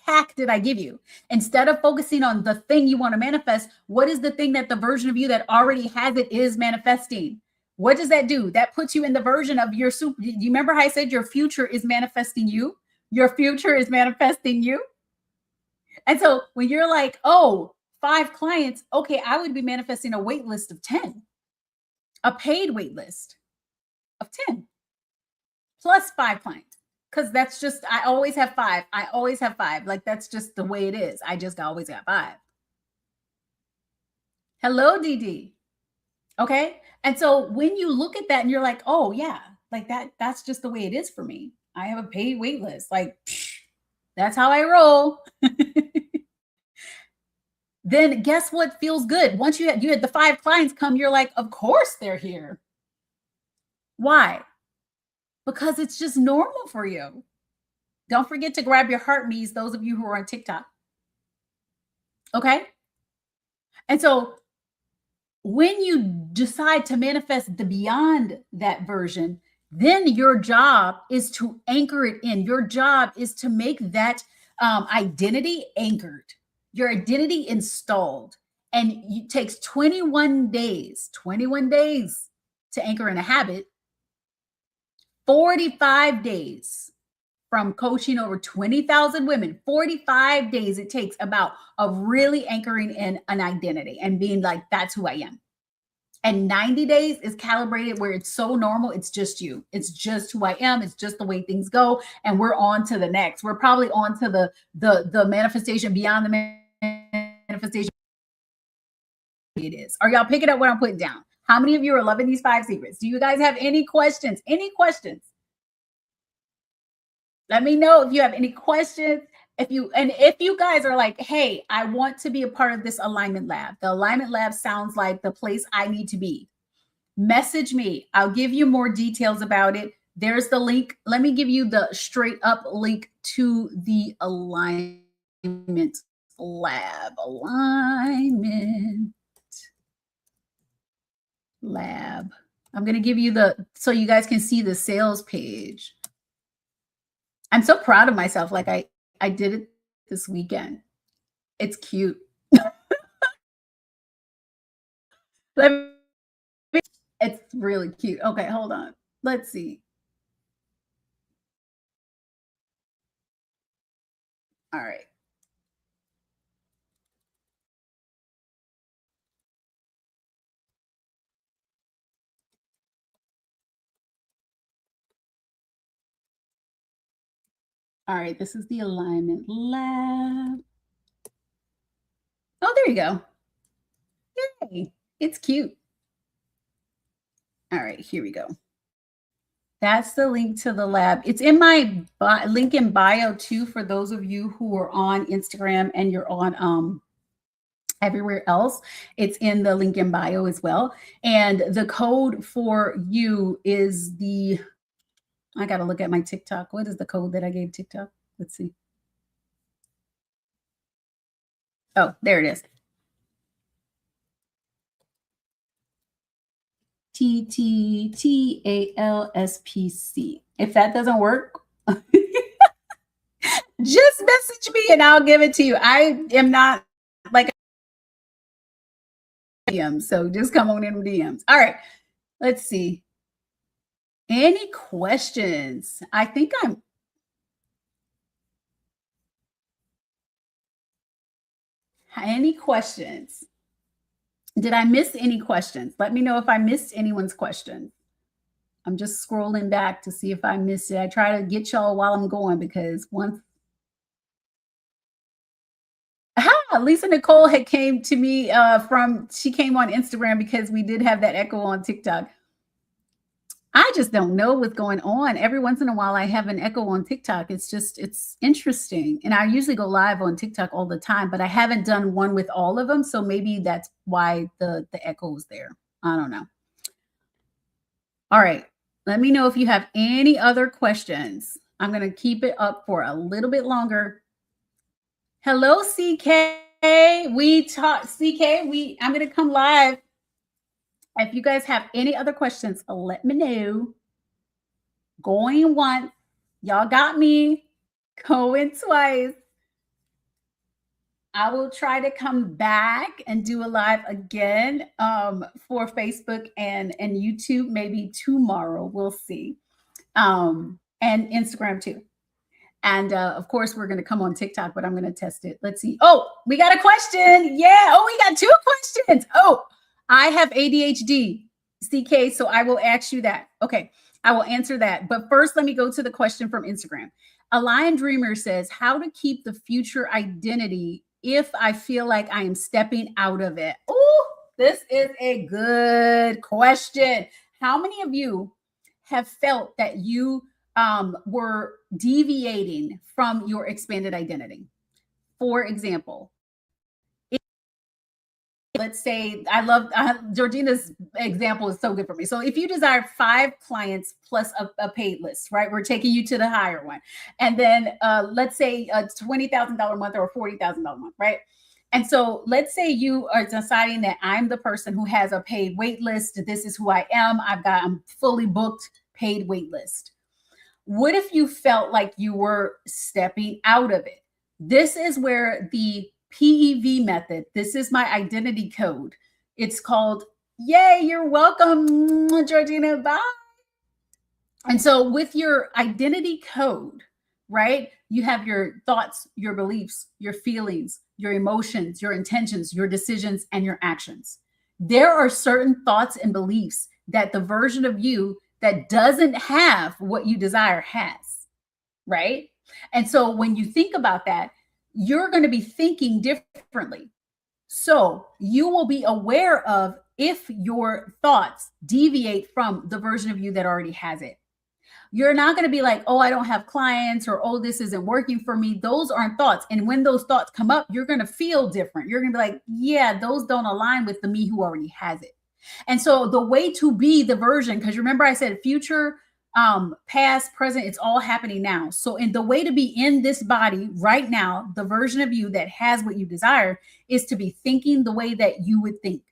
hack did I give you? Instead of focusing on the thing you want to manifest, what is the thing that the version of you that already has it is manifesting? What does that do? That puts you in the version of your super. Do you remember how I said your future is manifesting you? Your future is manifesting you. And so when you're like, oh, 5 clients, okay, I would be manifesting a wait list of 10, a paid wait list of 10 plus 5 clients. Because that's just, I always have 5. I always have 5. Like, that's just the way it is. I just always got 5. Hello, DD. Okay. And so when you look at that and you're like, oh yeah, like that's just the way it is for me. I have a paid wait list. Like, that's how I roll. Then guess what feels good? Once you had the 5 clients come, you're like, of course they're here. Why? Because it's just normal for you. Don't forget to grab your heart me's, those of you who are on TikTok. Okay? And so when you decide to manifest the beyond that version, then your job is to anchor it in. Your job is to make that identity anchored, your identity installed. And it takes 21 days to anchor in a habit, 45 days from coaching over 20,000 women, 45 days it takes about of really anchoring in an identity and being like, that's who I am. And 90 days is calibrated where it's so normal. It's just you. It's just who I am. It's just the way things go. And we're on to the next. We're probably on to the manifestation beyond the manifestation. It is. Are y'all picking up what I'm putting down? How many of you are loving these 5 secrets? Do you guys have any questions? Any questions? Let me know if you have any questions. If you guys are like, hey, I want to be a part of this alignment lab. The alignment lab sounds like the place I need to be. Message me. I'll give you more details about it. There's the link. Let me give you the straight up link to the alignment lab. Alignment lab. I'm going to give you so you guys can see the sales page. I'm so proud of myself. Like I did it this weekend. It's cute. It's really cute. Okay, hold on. Let's see. All right. All right, this is the alignment lab. Oh, there you go. Yay, it's cute. All right, here we go. That's the link to the lab. It's in my link in bio too, for those of you who are on Instagram and you're on everywhere else. It's in the link in bio as well. And the code for you is I got to look at my TikTok. What is the code that I gave TikTok? Let's see. Oh, there it is. TTTALSPC. If that doesn't work, just message me and I'll give it to you. I am not like a DM, so just come on in DMs. All right, let's see. Any questions? I think any questions? Did I miss any questions? Let me know if I missed anyone's question. I'm just scrolling back to see if I missed it. I try to get y'all while I'm going, because once Lisa Nicole had came to me she came on Instagram because we did have that echo on TikTok. I just don't know what's going on. Every once in a while, I have an echo on TikTok. It's interesting. And I usually go live on TikTok all the time, but I haven't done one with all of them. So maybe that's why the echo is there. I don't know. All right. Let me know if you have any other questions. I'm going to keep it up for a little bit longer. Hello, CK. I'm going to come live. If you guys have any other questions, let me know. Going once. Y'all got me. Going twice. I will try to come back and do a live again for Facebook and YouTube, maybe tomorrow. We'll see. And Instagram too. And of course, we're going to come on TikTok, but I'm going to test it. Let's see. Oh, we got a question. Yeah. Oh, we got 2 questions. Oh, I have ADHD, CK, so I will ask you that. Okay, I will answer that. But first, let me go to the question from Instagram. A Lion Dreamer says, how to keep the future identity if I feel like I am stepping out of it? Oh, this is a good question. How many of you have felt that you were deviating from your expanded identity? For example, let's say Georgina's example is so good for me. So if you desire 5 clients plus a paid list, right? We're taking you to the higher one. And then let's say a $20,000 a month or a $40,000 a month, right? And so let's say you are deciding that I'm the person who has a paid wait list. This is who I am. I'm fully booked, paid wait list. What if you felt like you were stepping out of it? This is where the PEV method, this is my identity code. It's called, yay, you're welcome, Georgina, bye. And so with your identity code, right, you have your thoughts, your beliefs, your feelings, your emotions, your intentions, your decisions, and your actions. There are certain thoughts and beliefs that the version of you that doesn't have what you desire has, right? And so when you think about that, you're going to be thinking differently. So you will be aware of if your thoughts deviate from the version of you that already has it. You're not going to be like, oh, I don't have clients, or, oh, this isn't working for me. Those aren't thoughts. And when those thoughts come up, you're going to feel different. You're going to be like, yeah, those don't align with the me who already has it. And so the way to be the version, because remember I said future, past, present, it's all happening now. So in the way to be in this body right now, the version of you that has what you desire is to be thinking the way that you would think.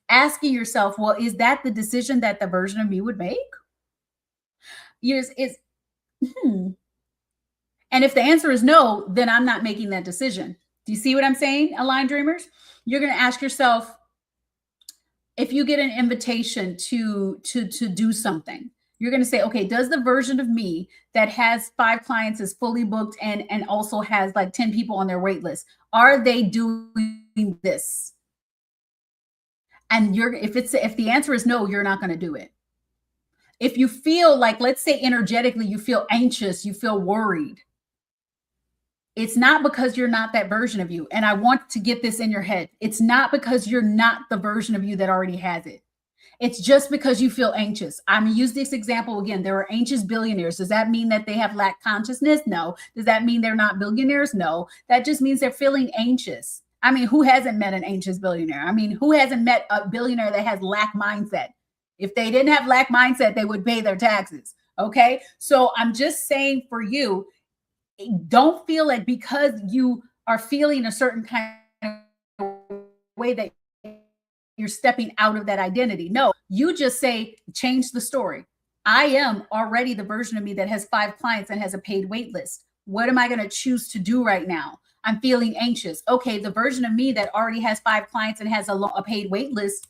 Asking yourself, well, is that the decision that the version of me would make? And if the answer is no, then I'm not making that decision. Do you see what I'm saying, Aligned Dreamers? You're going to ask yourself, if you get an invitation to do something, you're going to say, okay, does the version of me that has 5 clients, is fully booked, and also has like 10 people on their wait list, are they doing this? And if the answer is no, you're not going to do it. If you feel like, let's say energetically, you feel anxious, you feel worried, it's not because you're not that version of you. And I want to get this in your head. It's not because you're not the version of you that already has it. It's just because you feel anxious. I'm going to use this example again. There are anxious billionaires. Does that mean that they have lack consciousness? No. Does that mean they're not billionaires? No. That just means they're feeling anxious. I mean, who hasn't met an anxious billionaire? I mean, who hasn't met a billionaire that has lack mindset? If they didn't have lack mindset, they would pay their taxes. Okay. So I'm just saying for you, don't feel like because you are feeling a certain kind of way that you're stepping out of that identity. No, you just say, change the story. I am already the version of me that has 5 clients and has a paid wait list. What am I going to choose to do right now? I'm feeling anxious. Okay, the version of me that already has 5 clients and has a paid wait list,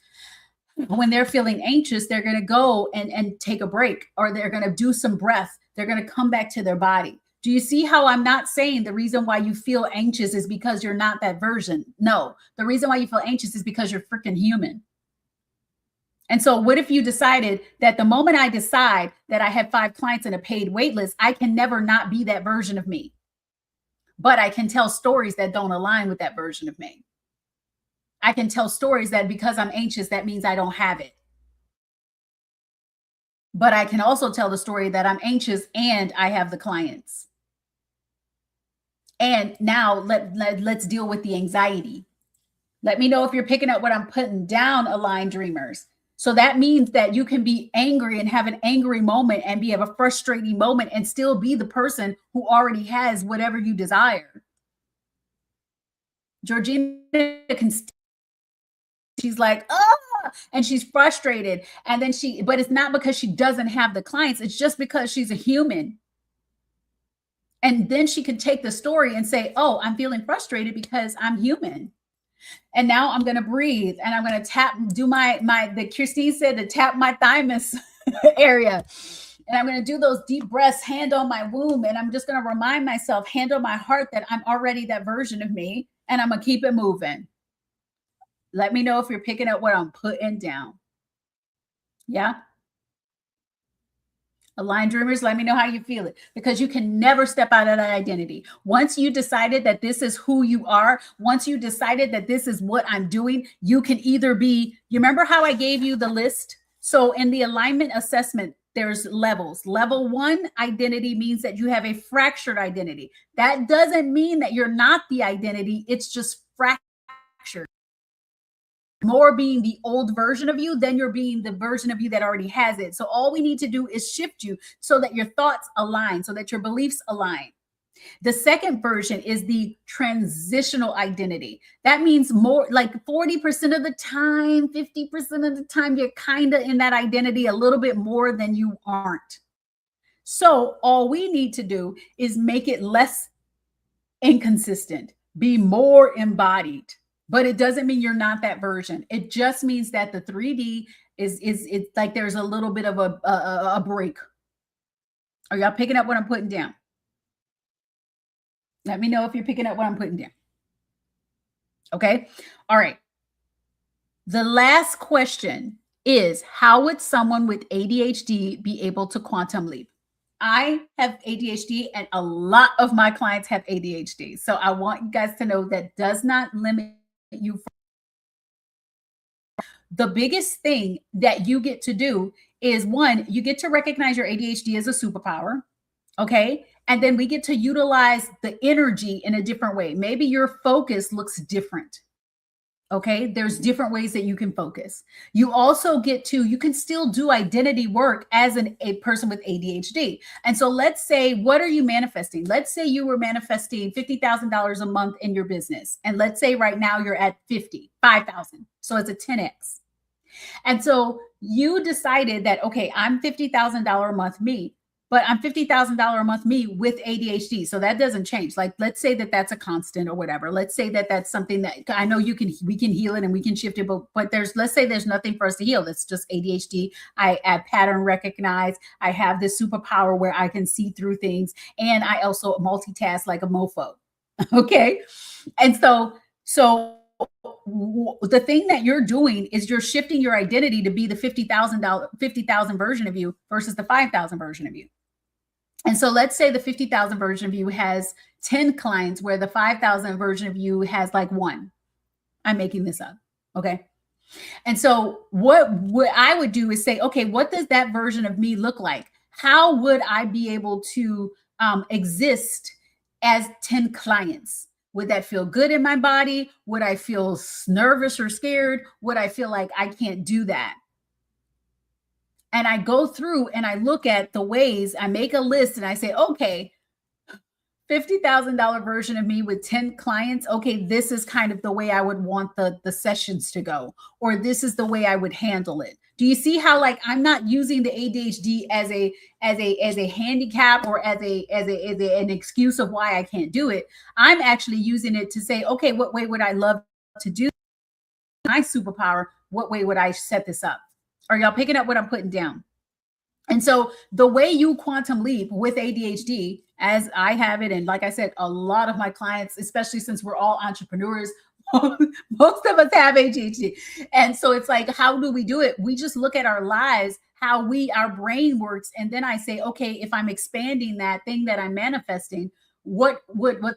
when they're feeling anxious, they're going to go and take a break, or they're going to do some breath. They're going to come back to their body. Do you see how I'm not saying the reason why you feel anxious is because you're not that version? No, the reason why you feel anxious is because you're freaking human. And so what if you decided that the moment I decide that I have 5 clients in a paid wait list, I can never not be that version of me, but I can tell stories that don't align with that version of me. I can tell stories that because I'm anxious, that means I don't have it. But I can also tell the story that I'm anxious and I have the clients. And now let's deal with the anxiety. Let me know if you're picking up what I'm putting down, aligned dreamers. So that means that you can be angry and have an angry moment and have a frustrating moment and still be the person who already has whatever you desire. Georgina can, she's like, oh, and she's frustrated. And then but it's not because she doesn't have the clients. It's just because she's a human. And then she can take the story and say, oh, I'm feeling frustrated because I'm human. And now I'm going to breathe and I'm going to tap, do the Christine said to tap my thymus area. And I'm going to do those deep breaths, hand on my womb. And I'm just going to remind myself, hand on my heart, that I'm already that version of me. And I'm going to keep it moving. Let me know if you're picking up what I'm putting down. Yeah. Aligned dreamers, let me know how you feel it, because you can never step out of that identity. Once you decided that this is who you are, once you decided that this is what I'm doing, you can either be, you remember how I gave you the list? So in the alignment assessment, there's levels. Level 1 identity means that you have a fractured identity. That doesn't mean that you're not the identity. It's just fractured. More being the old version of you than you're being the version of you that already has it. So all we need to do is shift you so that your thoughts align, so that your beliefs align. The second version is the transitional identity. That means more like 40% of the time, 50% of the time, you're kind of in that identity a little bit more than you aren't. So all we need to do is make it less inconsistent, be more embodied. But it doesn't mean you're not that version. It just means that the 3D is it's like there's a little bit of a break. Are y'all picking up what I'm putting down? Let me know if you're picking up what I'm putting down. Okay. All right. The last question is, how would someone with ADHD be able to quantum leap? I have ADHD and a lot of my clients have ADHD. So I want you guys to know that does not limit you. The biggest thing that you get to do is, one, you get to recognize your ADHD as a superpower. Okay. And then we get to utilize the energy in a different way. Maybe your focus looks different. Okay. There's different ways that you can focus. You also get to, you can still do identity work as a person with ADHD. And so let's say, what are you manifesting? Let's say you were manifesting $50,000 a month in your business. And let's say right now you're at 5,000. So it's a 10X. And so you decided that, okay, I'm $50,000 a month me, but I'm $50,000 a month me with ADHD. So that doesn't change. Like, let's say that that's a constant or whatever. Let's say that that's something that I know we can heal it and we can shift it, but let's say there's nothing for us to heal. It's just ADHD. I pattern recognize. I have this superpower where I can see through things. And I also multitask like a mofo. Okay. And so the thing that you're doing is you're shifting your identity to be the $50,000 version of you versus the 5,000 version of you. And so let's say the 50,000 version of you has 10 clients where the 5,000 version of you has like 1. I'm making this up. Okay. And so what I would do is say, okay, what does that version of me look like? How would I be able to exist as 10 clients? Would that feel good in my body? Would I feel nervous or scared? Would I feel like I can't do that? And I go through and I look at the ways, I make a list and I say, okay, $50,000 version of me with 10 clients. Okay, this is kind of the way I would want the sessions to go, or this is the way I would handle it. Do you see how, like, I'm not using the ADHD as a handicap or as an excuse of why I can't do it? I'm actually using it to say, okay, what way would I love to do my superpower? What way would I set this up? Are y'all picking up what I'm putting down? And so the way you quantum leap with ADHD, as I have it, and like I said, a lot of my clients, especially since we're all entrepreneurs, most of us have ADHD. And so it's like, how do we do it? We just look at our lives, how our brain works. And then I say, okay, if I'm expanding that thing that I'm manifesting, What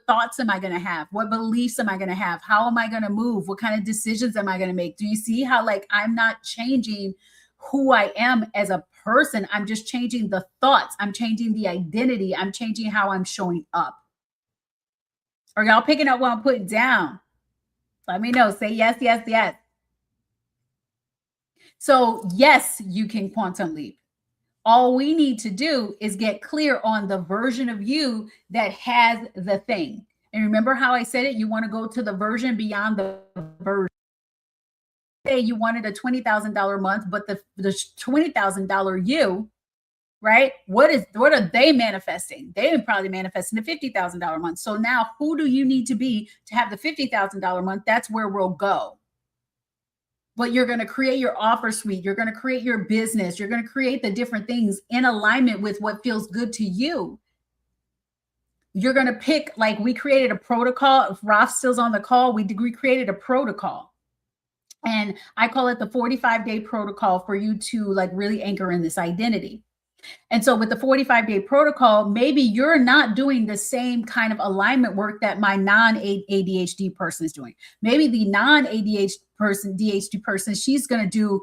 thoughts am I going to have? What beliefs am I going to have? How am I going to move? What kind of decisions am I going to make? Do you see how, like, I'm not changing who I am as a person? I'm just changing the thoughts. I'm changing the identity. I'm changing how I'm showing up. Are y'all picking up what I'm putting down? Let me know. Say yes, yes, yes. So yes, you can quantum leap. All we need to do is get clear on the version of you that has the thing. And remember how I said it? You want to go to the version beyond the version. Say you wanted a $20,000 month, but the $20,000 you, right? What are they manifesting? They are probably manifesting the $50,000 month. So now who do you need to be to have the $50,000 month? That's where we'll go. But you're going to create your offer suite. You're going to create your business. You're going to create the different things in alignment with what feels good to you. You're going to pick, like, we created a protocol. If Ralph still's on the call, we created a protocol. And I call it the 45-day protocol for you to, like, really anchor in this identity. And so with the 45-day protocol, maybe you're not doing the same kind of alignment work that my non-ADHD person is doing. Maybe the non-ADHD person, she's going to do,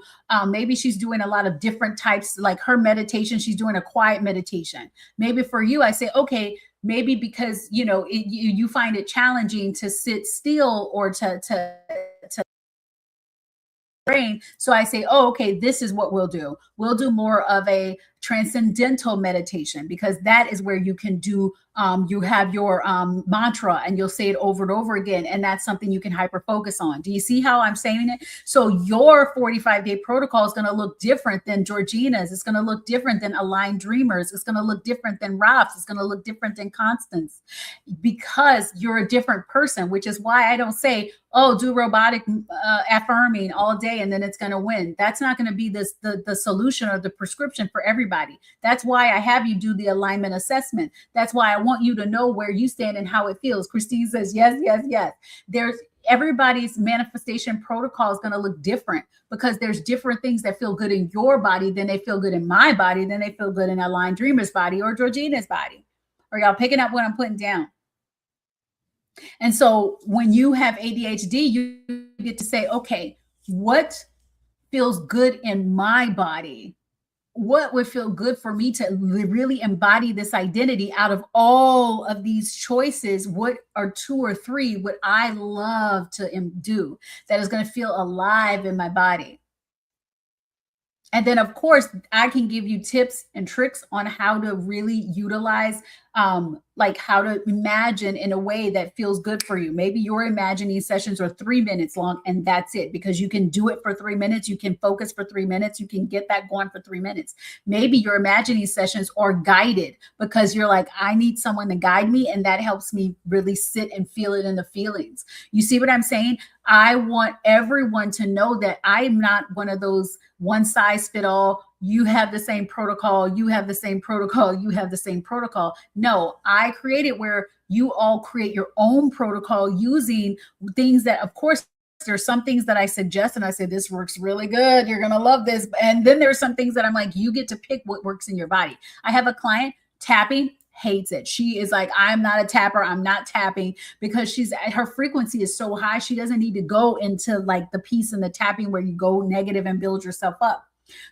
maybe she's doing a lot of different types, like her meditation, she's doing a quiet meditation. Maybe for you, I say, okay, maybe because, you find it challenging to sit still or to brain. So I say, oh, okay, this is what we'll do. We'll do more of a transcendental meditation, because that is where you can do, you have your mantra and you'll say it over and over again. And that's something you can hyper focus on. Do you see how I'm saying it? So your 45-day protocol is going to look different than Georgina's. It's going to look different than Aligned Dreamers. It's going to look different than Ralph's. It's going to look different than Constance, because you're a different person, which is why I don't say, oh, do robotic affirming all day and then it's going to win. That's not going to be the solution or the prescription for everybody. That's why I have you do the alignment assessment. That's why I want you to know where you stand and how it feels. Christine says, yes, yes, yes. Everybody's manifestation protocol is going to look different, because there's different things that feel good in your body than they feel good in my body, than they feel good in Aligned Dreamer's body or Georgina's body. Are y'all picking up what I'm putting down? And so when you have ADHD, you get to say, okay, what feels good in my body? What would feel good for me to really embody this identity out of all of these choices? What are 2 or 3 would I love to do that is going to feel alive in my body? And then, of course, I can give you tips and tricks on how to really utilize, like how to imagine in a way that feels good for you. Maybe your imagining sessions are 3 minutes long and that's it, because you can do it for 3 minutes. You can focus for 3 minutes. You can get that going for 3 minutes. Maybe your imagining sessions are guided, because you're like, I need someone to guide me. And that helps me really sit and feel it in the feelings. You see what I'm saying? I want everyone to know that I'm not one of those one size fit all. You have the same protocol. You have the same protocol. You have the same protocol. No, I created where you all create your own protocol using things that, of course, there's some things that I suggest and I say, this works really good. You're going to love this. And then there's some things that I'm like, you get to pick what works in your body. I have a client, tapping, hates it. She is like, I'm not a tapper. I'm not tapping, because her frequency is so high. She doesn't need to go into like the piece in the tapping where you go negative and build yourself up.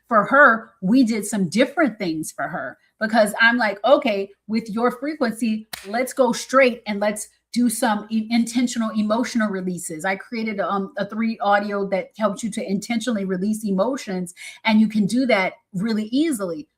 For her, we did some different things for her, because I'm like, okay, with your frequency, let's go straight and let's do some intentional emotional releases. I created a 3 audio that helps you to intentionally release emotions, and you can do that really easily.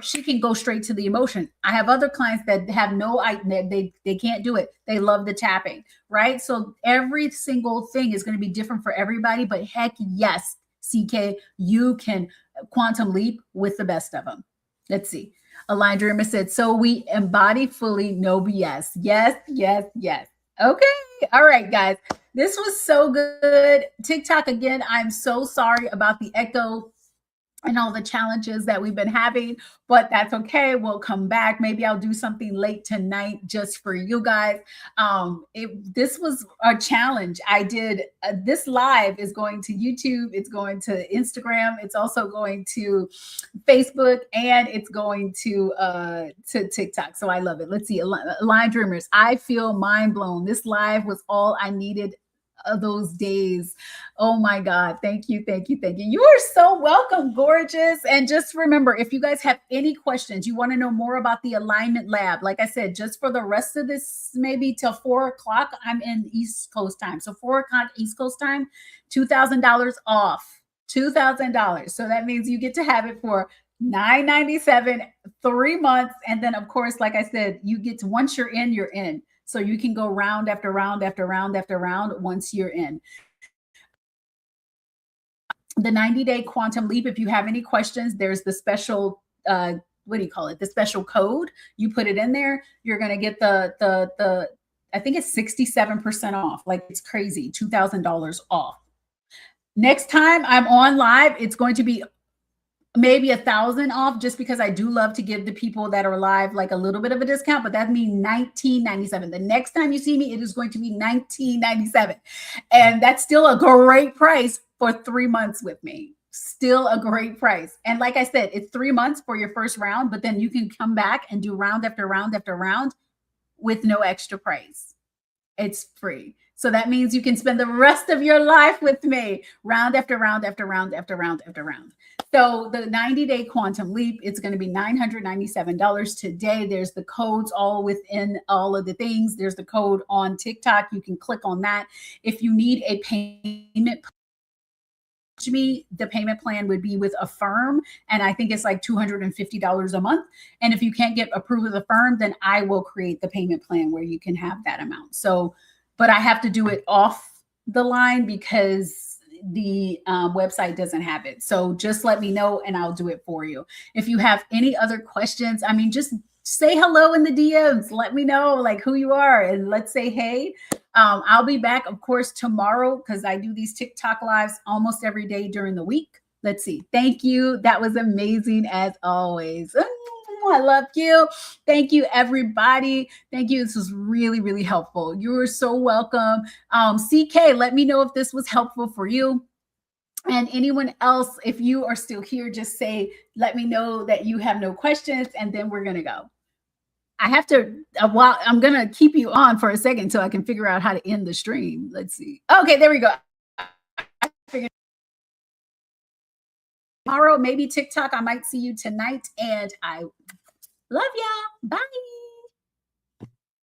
She can go straight to the emotion. I have other clients that have they can't do it. They love the tapping, right? So every single thing is going to be different for everybody, but heck yes, CK, you can quantum leap with the best of them. Let's see. Aligned Dreamer said, so we embody fully, no BS. Yes, yes, yes. Okay. All right, guys. This was so good. TikTok, again, I'm so sorry about the echo. and all the challenges that we've been having, but that's okay. We'll come back. Maybe I'll do something late tonight just for you guys. This was a challenge. I did this live is going to YouTube, it's going to Instagram, it's also going to Facebook, and it's going to TikTok. So I love it. Let's see, Aligned Dreamers. I feel mind blown. This live was all I needed those days. Oh my God. Thank you. Thank you. Thank you. You are so welcome, gorgeous. And just remember, if you guys have any questions, you want to know more about the alignment lab, like I said, just for the rest of this, maybe till 4 o'clock, I'm in East Coast time. So 4 o'clock East Coast time, $2,000 off. $2,000. So that means you get to have it for $997, 3 months. And then, of course, like I said, you get to, once you're in, you're in. So you can go round after round after round after round once you're in. The 90-day quantum leap, if you have any questions, there's the special, what do you call it? The special code. You put it in there, you're going to get the I think it's 67% off. Like, it's crazy, $2,000 off. Next time I'm on live, it's going to be maybe 1,000 off, just because I do love to give the people that are live like a little bit of a discount, but that means $19.97. The next time you see me, it is going to be $19.97. And that's still a great price for 3 months with me. Still a great price. And like I said, it's 3 months for your first round, but then you can come back and do round after round after round with no extra price. It's free. So that means you can spend the rest of your life with me, round after round after round after round after round. So the 90-day quantum leap, it's going to be $997 today. There's the codes all within all of the things. There's the code on TikTok. You can click on that. If you need a payment, me, the payment plan would be with Affirm, and I think it's like $250 a month. And if you can't get approved with Affirm, then I will create the payment plan where you can have that amount. So, but I have to do it off the line because the website doesn't have it. So just let me know and I'll do it for you. If you have any other questions, I mean, just say hello in the DMs. Let me know like who you are and let's say hey. I'll be back, of course, tomorrow because I do these TikTok lives almost every day during the week. Let's see. Thank you. That was amazing as always. I love you. Thank you, everybody. Thank you. This was really, really helpful. You are so welcome. CK, let me know if this was helpful for you. And anyone else, if you are still here, just say, let me know that you have no questions, and then we're going to go. I have to, well, I'm going to keep you on for a second so I can figure out how to end the stream. Let's see. Okay, there we go. I figured tomorrow, maybe TikTok. I might see you tonight. And I love y'all. Bye.